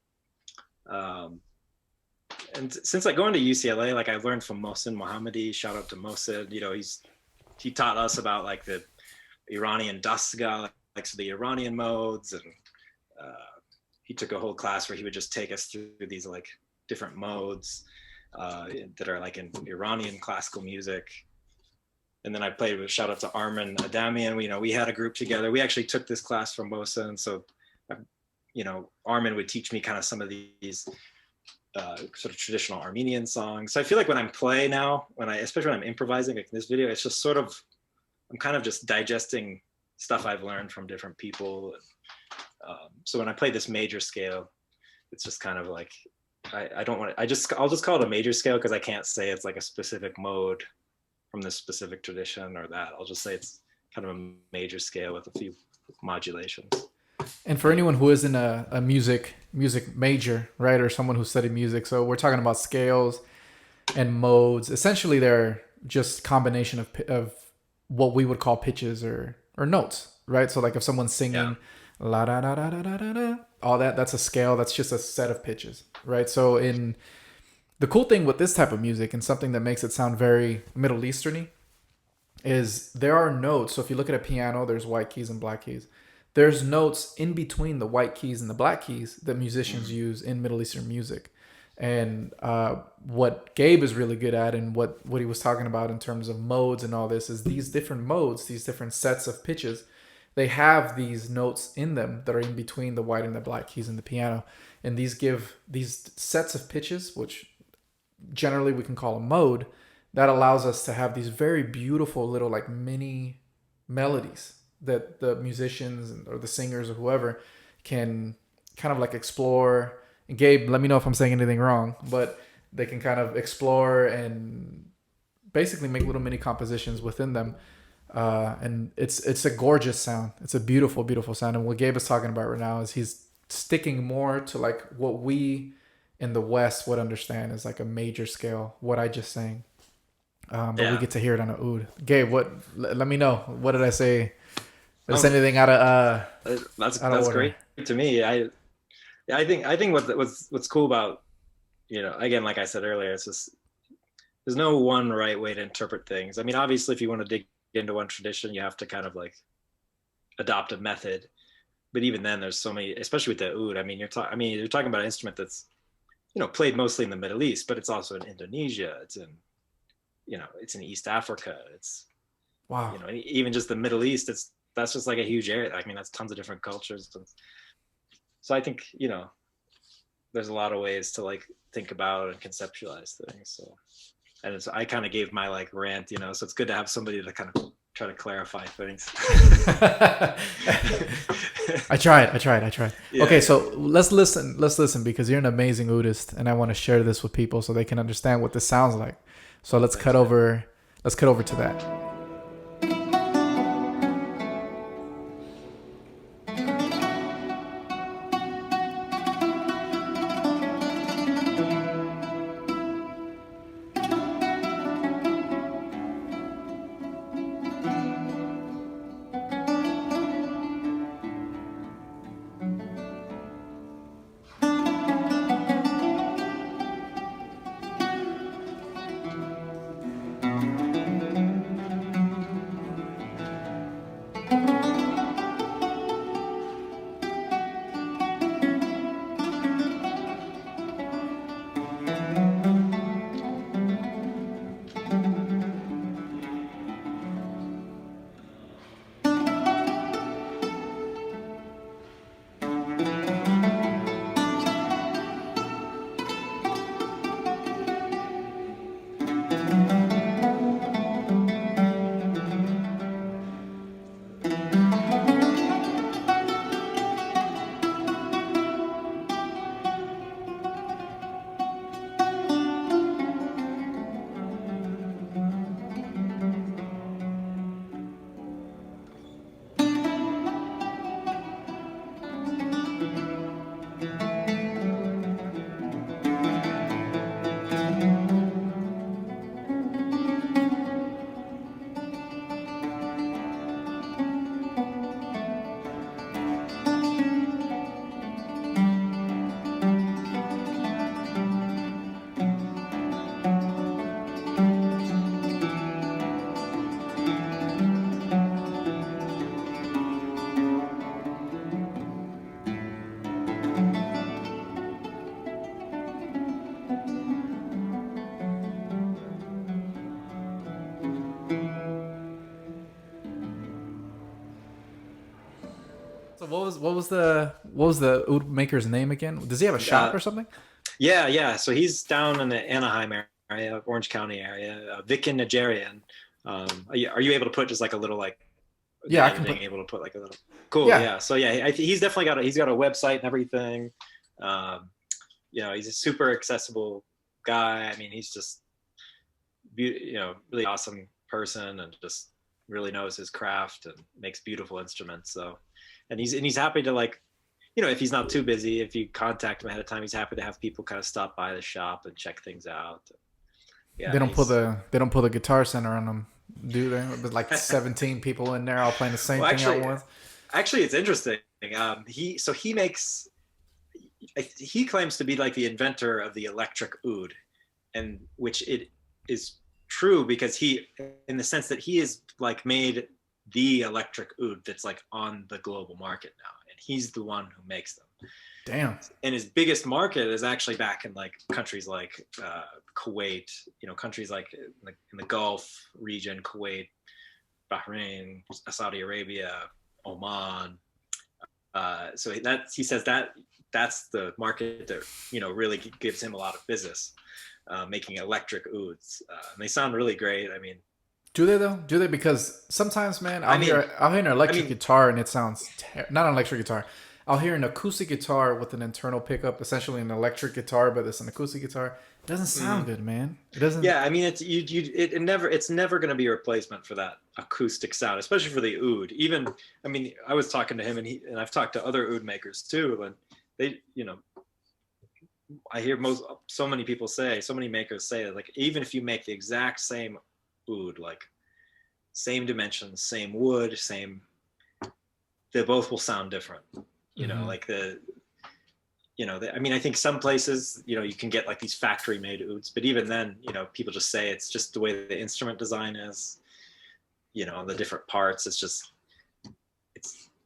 And since like going to UCLA, like I learned from Mohsin Mohammadi, shout out to Mohsin, he taught us about like the Iranian dastgah, like so the Iranian modes, and he took a whole class where he would just take us through these like different modes that are like in Iranian classical music. And then I played with, shout out to Armin Adamian. We had a group together. We actually took this class from Mosa, and so Armin would teach me kind of some of these sort of traditional Armenian songs. So I feel like when I play now, especially when I'm improvising like in this video, it's just sort of, I'm kind of just digesting stuff I've learned from different people. So when I play this major scale, it's just kind of like, I don't want to, I'll just call it a major scale because I can't say it's like a specific mode from this specific tradition or that. I'll just say it's kind of a major scale with a few modulations. And for anyone who isn't a music major, right, or someone who studied music, so we're talking about scales and modes. Essentially, they're just combination of what we would call pitches or notes, right? So like if someone's singing la da da da da da da da, all that's a scale. That's just a set of pitches, right? So the cool thing with this type of music and something that makes it sound very Middle Easterny is there are notes. So if you look at a piano, there's white keys and black keys. There's notes in between the white keys and the black keys that musicians use in Middle Eastern music. And what Gabe is really good at, and what he was talking about in terms of modes and all this, is these different modes, these different sets of pitches, they have these notes in them that are in between the white and the black keys in the piano. And these give these sets of pitches, which generally we can call a mode, that allows us to have these very beautiful little like mini melodies that the musicians or the singers or whoever can kind of like explore. And Gabe, let me know if I'm saying anything wrong, but they can kind of explore and basically make little mini compositions within them. And it's a gorgeous sound. It's a beautiful, beautiful sound. And what Gabe is talking about right now is he's sticking more to like what we in the West would understand as like a major scale, what I just sang. But we get to hear it on a oud. Gabe, let me know. What did I say? Is anything out of that's great to me. I think what's cool about, again, like I said earlier, it's just there's no one right way to interpret things. I mean, obviously, if you want to dig into one tradition, you have to kind of like adopt a method. But even then, there's so many, especially with the oud. I mean, you're talking about an instrument that's played mostly in the Middle East, but it's also in Indonesia. It's in East Africa. It's wow. Even just the Middle East. That's just like a huge area. I mean, that's tons of different cultures. So I think, there's a lot of ways to like think about and conceptualize things. So, and I kind of gave my like rant, so it's good to have somebody to kind of try to clarify things. I tried. Yeah. Okay. So let's listen because you're an amazing oudist, and I want to share this with people so they can understand what this sounds like. So let's cut over to that. what was the oud maker's name again? Does he have a shop Uh, or something? yeah, yeah. So he's down in the Anaheim area, Orange County area, Vic Nigerian. Are you able to put just like a little like the Yeah, I can editing put. able to put like a little cool? Yeah, Yeah. So yeah, he's definitely he's got a website and everything. Um, he's a super accessible guy. I mean, he's just really awesome person and just really knows his craft and makes beautiful instruments. So, and he's happy to like, if he's not too busy, if you contact him ahead of time, he's happy to have people kind of stop by the shop and check things out. they Yeah, don't put he's the Guitar Center on them, do they? There's like 17 people in there all playing the same well, thing at once. actually, it's interesting. He makes he claims to be like the inventor of the electric oud, and which it is true because he, in the sense that he is like made the electric oud that's like on the global market now, and he's the one who makes them. Damn. And his biggest market is actually back in like countries like Kuwait, countries like in the Gulf region, Kuwait, Bahrain, Saudi Arabia, Oman. So he says that's the market that really gives him a lot of business, making electric ouds. And they sound really great. I mean, Do they though? Do they? Because sometimes, man, I'll I mean, hear an I electric mean, guitar and it sounds not an electric guitar. I'll hear an acoustic guitar with an internal pickup, essentially an electric guitar, but it's an acoustic guitar. It doesn't sound good, man. It doesn't. yeah. I mean, it's never going to be a replacement for that acoustic sound, especially for the oud. Even, I mean, I was talking to him and I've talked to other oud makers too, and they, I hear so many people say, so many makers say that, like, even if you make the exact same oud, like same dimensions, same wood, they both will sound different. Like I mean, I think some places, you can get like these factory made ouds, but even then, people just say it's just the way the instrument design is, the different parts.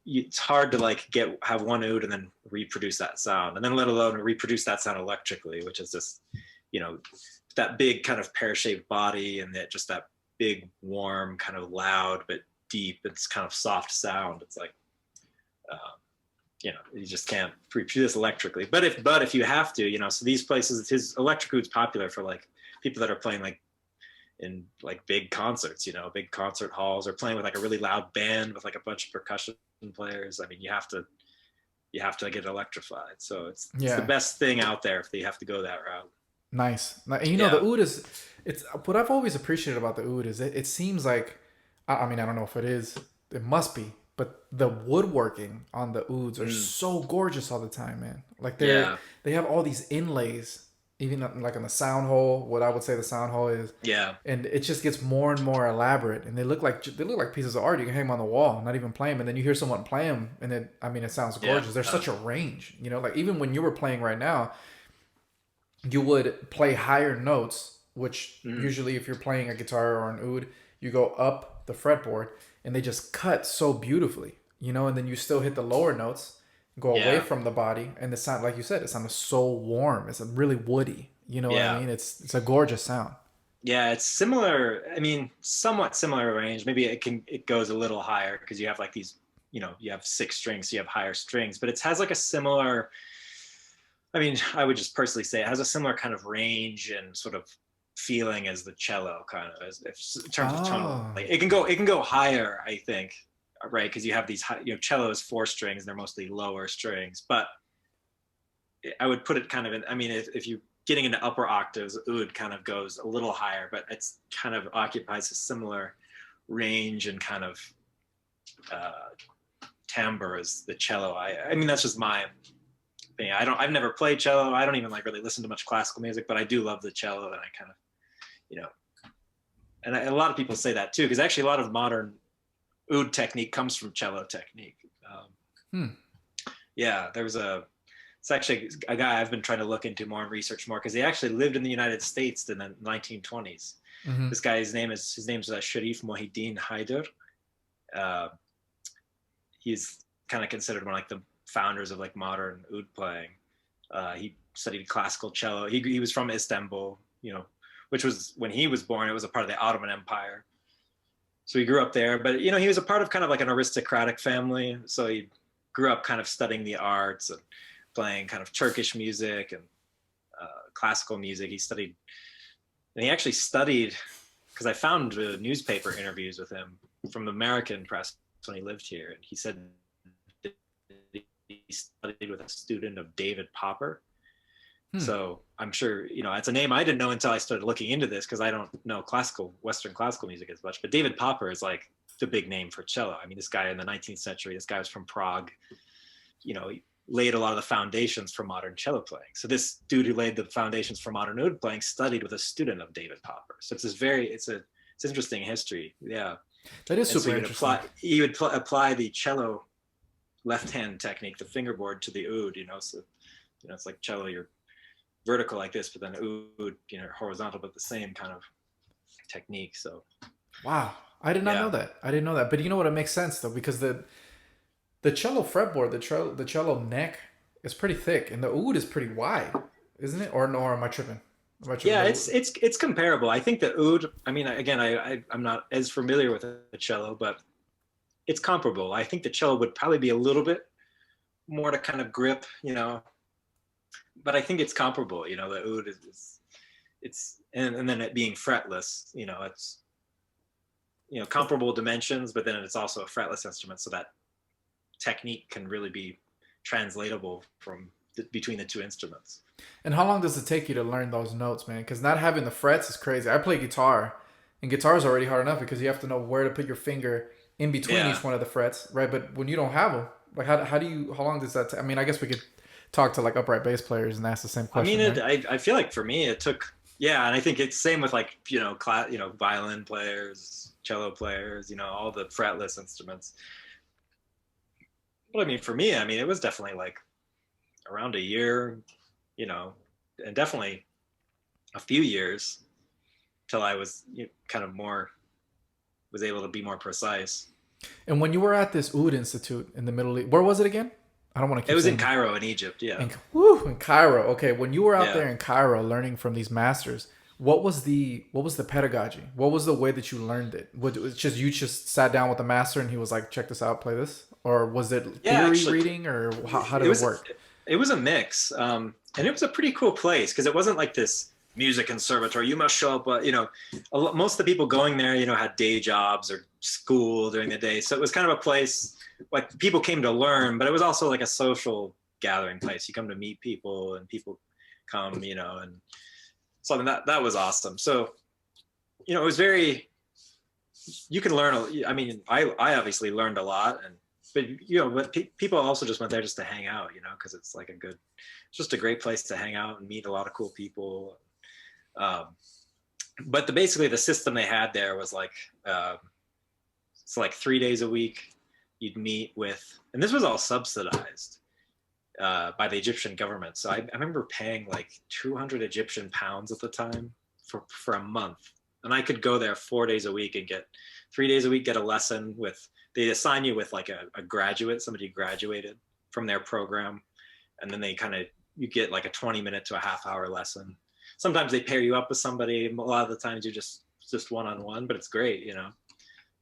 It's hard to like have one oud and then reproduce that sound, and then let alone reproduce that sound electrically, which is just, that big kind of pear-shaped body and that big, warm, kind of loud but deep, it's kind of soft sound. It's like, you just can't reproduce electrically. But if you have to, so these places, his electric oud's popular for like people that are playing like in like big concerts, big concert halls, or playing with like a really loud band with like a bunch of percussion players. I mean, you have to get electrified. So it's the Yeah. best thing out there if they have to go that route. Nice. And the Yeah. oud it's what I've always appreciated about the oud is it seems like, I mean, I don't know if it is, it must be, but the woodworking on the ouds are so gorgeous all the time, man. Like they have all these inlays, even like on the sound hole, what I would say the sound hole is. Yeah. And it just gets more and more elaborate, and they look like pieces of art. You can hang them on the wall, not even play them, and then you hear someone play them, and it sounds gorgeous. There's such a range, like even when you were playing right now, you would play higher notes, which usually if you're playing a guitar or an oud, you go up the fretboard, and they just cut so beautifully, and then you still hit the lower notes, go away from the body, and the sound, like you said, it sounds so warm. It's really woody. You know what I mean? It's a gorgeous sound. Yeah, it's similar. I mean, somewhat similar range. Maybe it goes a little higher because you have like these, you have 6 strings, so you have higher strings, but it has like a similar, I mean, I would just personally say it has a similar kind of range and sort of feeling as the cello, kind of, in terms of tonal. Like it can go higher, I think, right? Because you have these high, cello is 4 strings, and they're mostly lower strings. But I would put it kind of in. I mean, if you getting into upper octaves, oud kind of goes a little higher, but it's kind of occupies a similar range and kind of timbre as the cello. I mean, that's just my opinion. I've never played cello. I don't even like really listen to much classical music, but I do love the cello, and I kind of, and a lot of people say that too, because actually a lot of modern oud technique comes from cello technique. Yeah, it's actually a guy I've been trying to look into more and research more, because he actually lived in the United States in the 1920s. This guy's name's Sharif Mohiddin Haider. He's kind of considered one of like the founders of like modern oud playing. He studied classical cello. He was from Istanbul, which was, when he was born, it was a part of the Ottoman Empire. So he grew up there, but he was a part of kind of like an aristocratic family. So he grew up kind of studying the arts and playing kind of Turkish music and classical music. He actually studied, because I found newspaper interviews with him from the American press when he lived here, and he said that he studied with a student of David Popper. So I'm sure, it's a name I didn't know until I started looking into this, because I don't know Western classical music as much. But David Popper is like the big name for cello. I mean, this guy in the 19th century, this guy was from Prague. He laid a lot of the foundations for modern cello playing. So this dude who laid the foundations for modern oud playing studied with a student of David Popper. So it's interesting history. Yeah. That is super interesting. He would apply the cello left-hand technique, the fingerboard, to the oud, so, it's like cello, you're vertical like this, but then oud, horizontal, but the same kind of technique. So wow, I did not know that. I didn't know that. But you know what? It makes sense though, because the cello fretboard, the cello neck is pretty thick, and the oud is pretty wide, isn't it? Or no? Or am I tripping? Yeah, it's comparable. I think the oud. I mean, again, I'm not as familiar with the cello, but it's comparable. I think the cello would probably be a little bit more to kind of grip, but I think it's comparable. The oud it's and then it being fretless, it's comparable dimensions, but then it's also a fretless instrument, so that technique can really be translatable between the two instruments. And how long does it take you to learn those notes, man? Because not having the frets is crazy. I play guitar, and guitar is already hard enough because you have to know where to put your finger in between each one of the frets, right? But when you don't have them, like how long does that take? I mean, I guess we could talk to like upright bass players and ask the same question. I mean, I feel like for me it took, and I think it's same with like violin players, cello players, all the fretless instruments. But I mean, for me, it was definitely like around a year, and definitely a few years till I was kind of was able to be more precise. And when you were at this Oud Institute in the Middle East, where was it again? I don't want to keep It was in Cairo in Egypt, yeah. In Cairo. Okay, when you were out there in Cairo learning from these masters, what was the pedagogy? What was the way that you learned it? Was it just you sat down with the master and he was like, check this out, play this? Or was it theory reading, or how did it work? It was a mix. And it was a pretty cool place because it wasn't like this music conservatory. You must show up, most of the people going there, had day jobs or school during the day. So it was kind of a place like people came to learn, but it was also like a social gathering place. You come to meet people and people come, and something that was awesome. So, it was very, you can learn. I obviously learned a lot, but people also just went there just to hang out, because it's like it's just a great place to hang out and meet a lot of cool people. But basically the system they had there was like, it's like 3 days a week you'd meet with, and this was all subsidized by the Egyptian government. So I remember paying like 200 Egyptian pounds at the time for a month. And I could go there 4 days a week and get 3 days a week, get a lesson with, they assign you with like a graduate, somebody graduated from their program. And then you get like a 20-minute to a half-hour lesson. Sometimes they pair you up with somebody. A lot of the times you're just one-on-one, but it's great, So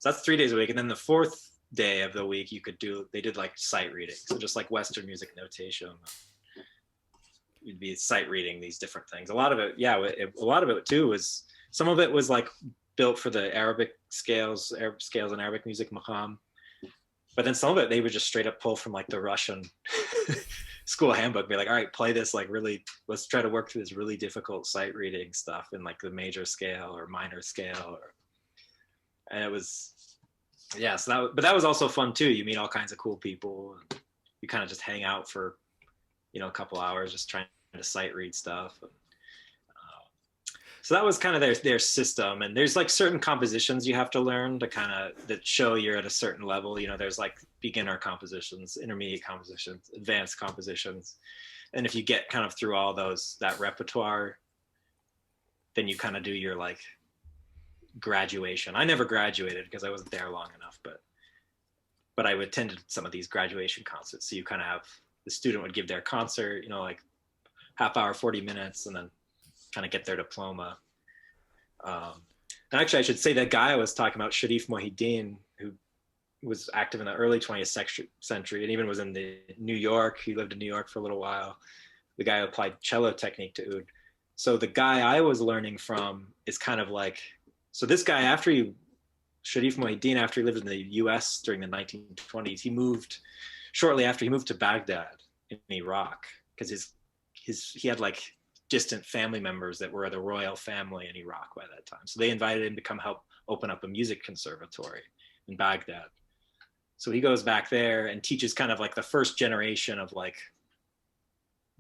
that's 3 days a week. And then the fourth day of the week they did like sight reading. So just like Western music notation, you'd be sight reading these different things. A lot of it too was, some of it was like built for the Arabic scales and Arabic music, maqam. But then some of it, they would just straight up pull from like the Russian school handbook, be like, all right, play this, like really, let's try to work through this really difficult sight reading stuff in like the major scale or minor scale. And it was, so but that was also fun too. You meet all kinds of cool people. And you kind of just hang out for, a couple hours, just trying to sight read stuff. So that was kind of their system. And there's like certain compositions you have to learn that show you're at a certain level. There's like beginner compositions, intermediate compositions, advanced compositions. And if you get kind of through all that repertoire, then you kind of do your like graduation. I never graduated because I wasn't there long enough, but I attended some of these graduation concerts. So you kind of have, the student would give their concert, like half hour, 40 minutes, and then kind of get their diploma. And actually I should say that guy I was talking about, Sharif Mohiddin, who was active in the early 20th century and even was in New York. He lived in New York for a little while. The guy who applied cello technique to oud. So the guy I was learning from is kind of like, so this guy, Sharif Mohiddin, after he lived in the US during the 1920s, shortly after he moved to Baghdad in Iraq, because he had like distant family members that were the royal family in Iraq by that time. So they invited him to come help open up a music conservatory in Baghdad. So he goes back there and teaches kind of like the first generation of like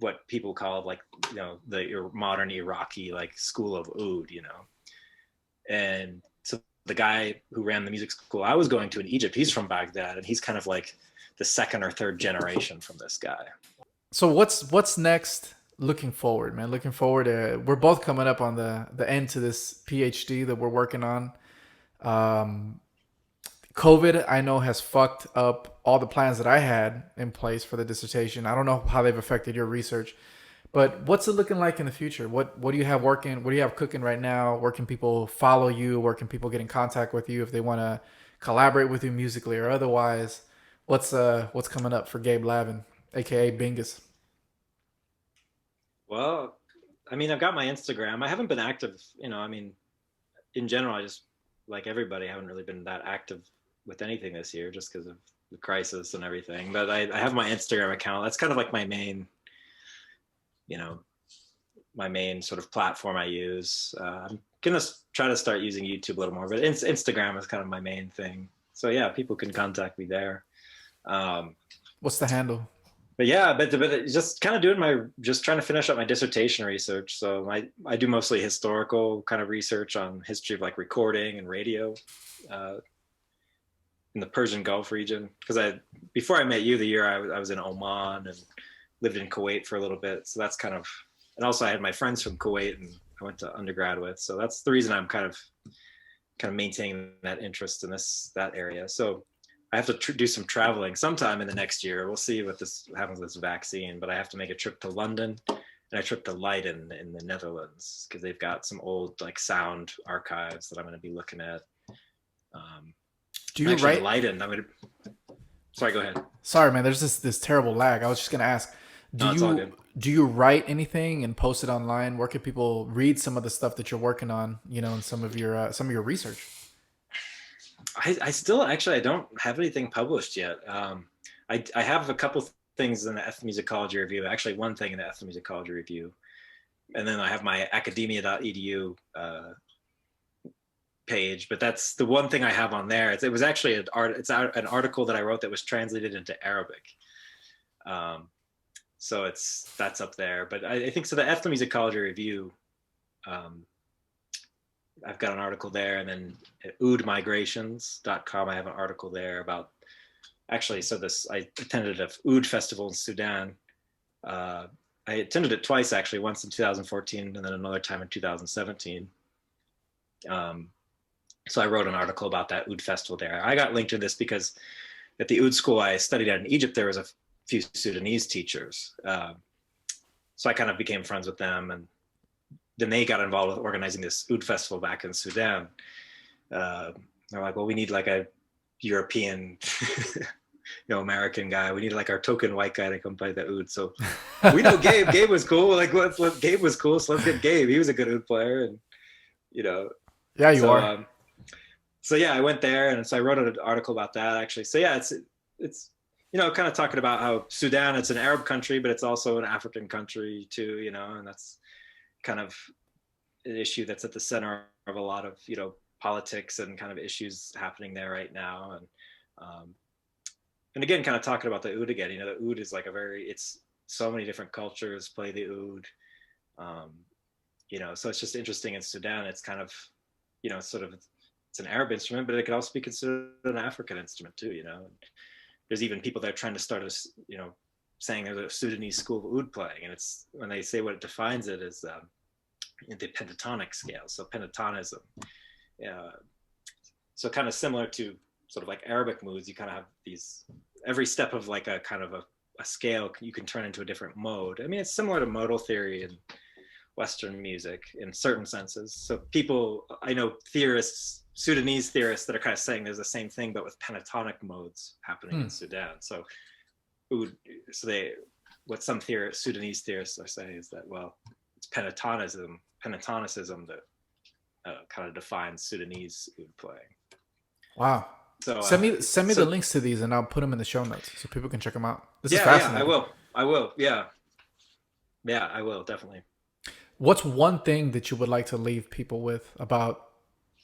what people call like, you know, the modern Iraqi like school of oud, you know. And so the guy who ran the music school I was going to in Egypt, he's from Baghdad, and he's kind of like the second or third generation from this guy. So what's next? Looking forward, man. Looking forward. We're both coming up on the end to this PhD that we're working on. COVID, I know, has fucked up all the plans that I had in place for the dissertation. I don't know how they've affected your research, but what's it looking like in the future? What do you have working? What do you have cooking right now? Where can people follow you? Where can people get in contact with you if they want to collaborate with you musically or otherwise? What's coming up for Gabe Lavin, aka Bingus? Well, I mean, I've got my Instagram. I haven't been active, you know, I mean, in general, I just, like everybody, I haven't really been that active with anything this year just because of the crisis and everything. But I have my Instagram account. That's kind of like my main, you know, my main sort of platform I use. I'm going to try to start using YouTube a little more, but Instagram is kind of my main thing. So yeah, people can contact me there. What's the handle? But yeah, but just kind of just trying to finish up my dissertation research. So I do mostly historical kind of research on history of like recording and radio in the Persian Gulf region. Because before I met you, the year I was in Oman and lived in Kuwait for a little bit. So that's kind of, and also I had my friends from Kuwait and I went to undergrad with. So that's the reason I'm kind of maintaining that interest in that area. So I have to do some traveling sometime in the next year. We'll see what happens with this vaccine, but I have to make a trip to London and a trip to Leiden in the Netherlands because they've got some old like sound archives that I'm going to be looking at. Do you write Leiden? Sorry, go ahead. Sorry, man. There's this terrible lag. I was just gonna ask. Do you write anything and post it online? Where can people read some of the stuff that you're working on? You know, in some of your research. I still actually I don't have anything published yet. I have a couple things in the Ethnomusicology Review. Actually, one thing in the Ethnomusicology Review, and then I have my academia.edu page. But that's the one thing I have on there. It was actually an article that I wrote that was translated into Arabic. So that's up there. But I think so. The Ethnomusicology Review. I've got an article there, and then at oudmigrations.com, I have an article there about actually. So I attended a oud festival in Sudan. I attended it twice actually, once in 2014 and then another time in 2017. So I wrote an article about that oud festival there. I got linked to this because at the oud school I studied at in Egypt, there was a few Sudanese teachers. So I kind of became friends with them, and then they got involved with organizing this oud festival back in Sudan. They're like, well, we need like a European, American guy. We need like our token white guy to come play the oud. So we know Gabe. Gabe was cool. Like, Gabe was cool. So let's get Gabe. He was a good oud player, and Yeah, you are. So yeah, I went there, and so I wrote an article about that actually. So yeah, it's kind of talking about how Sudan, it's an Arab country, but it's also an African country too, and that's kind of an issue that's at the center of a lot of politics and kind of issues happening there right now. And again, kind of talking about the oud again, the oud is like it's so many different cultures play the oud. So it's just interesting in Sudan. It's kind of it's an Arab instrument, but it could also be considered an African instrument too. There's even people that are trying to start saying there's a Sudanese school of oud playing, and it's when they say what it defines it as the pentatonic scale, so pentatonism. So kind of similar to sort of like Arabic moods, you kind of have these, every step of like a kind of a scale you can turn into a different mode. I mean, it's similar to modal theory and Western music in certain senses. So people, I know theorists, Sudanese theorists that are kind of saying there's the same thing, but with pentatonic modes happening in Sudan. So what some Sudanese theorists are saying is that, well, it's pentatonicism that kind of defines Sudanese oud playing. Wow. So send me the links to these, and I'll put them in the show notes so people can check them out. This is fascinating. Yeah, I will. Yeah, I will definitely. What's one thing that you would like to leave people with about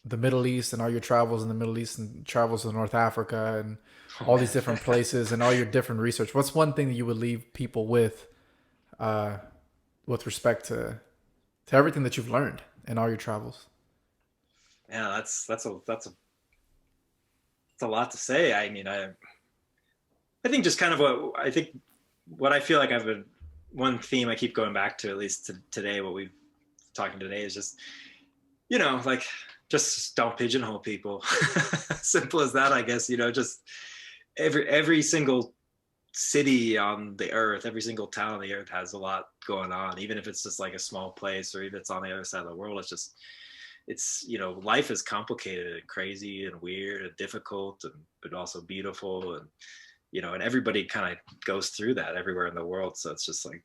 the Middle East and all your travels in the Middle East and travels to North Africa and all these different places and all your different research? What's one thing that you would leave people with respect to everything that you've learned in all your travels? Yeah, that's a lot to say. I mean, I think just kind of what I feel like I've been, one theme I keep going back to, at least to today, what we've talking today, is just, like, just don't pigeonhole people. Simple as that, I guess. Just every single city on the earth, every single town on the earth has a lot going on, even if it's just like a small place, or even if it's on the other side of the world. It's life is complicated and crazy and weird and difficult, but also beautiful, and and everybody kind of goes through that everywhere in the world. So it's just like,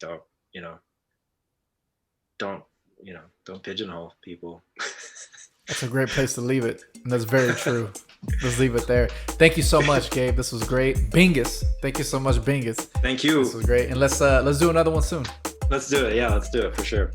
don't pigeonhole people. That's a great place to leave it. And that's very true. Let's leave it there. Thank you so much, Gabe. This was great. Bingus. Thank you so much, Bingus. Thank you. This was great. And let's do another one soon. Let's do it. Yeah, let's do it for sure.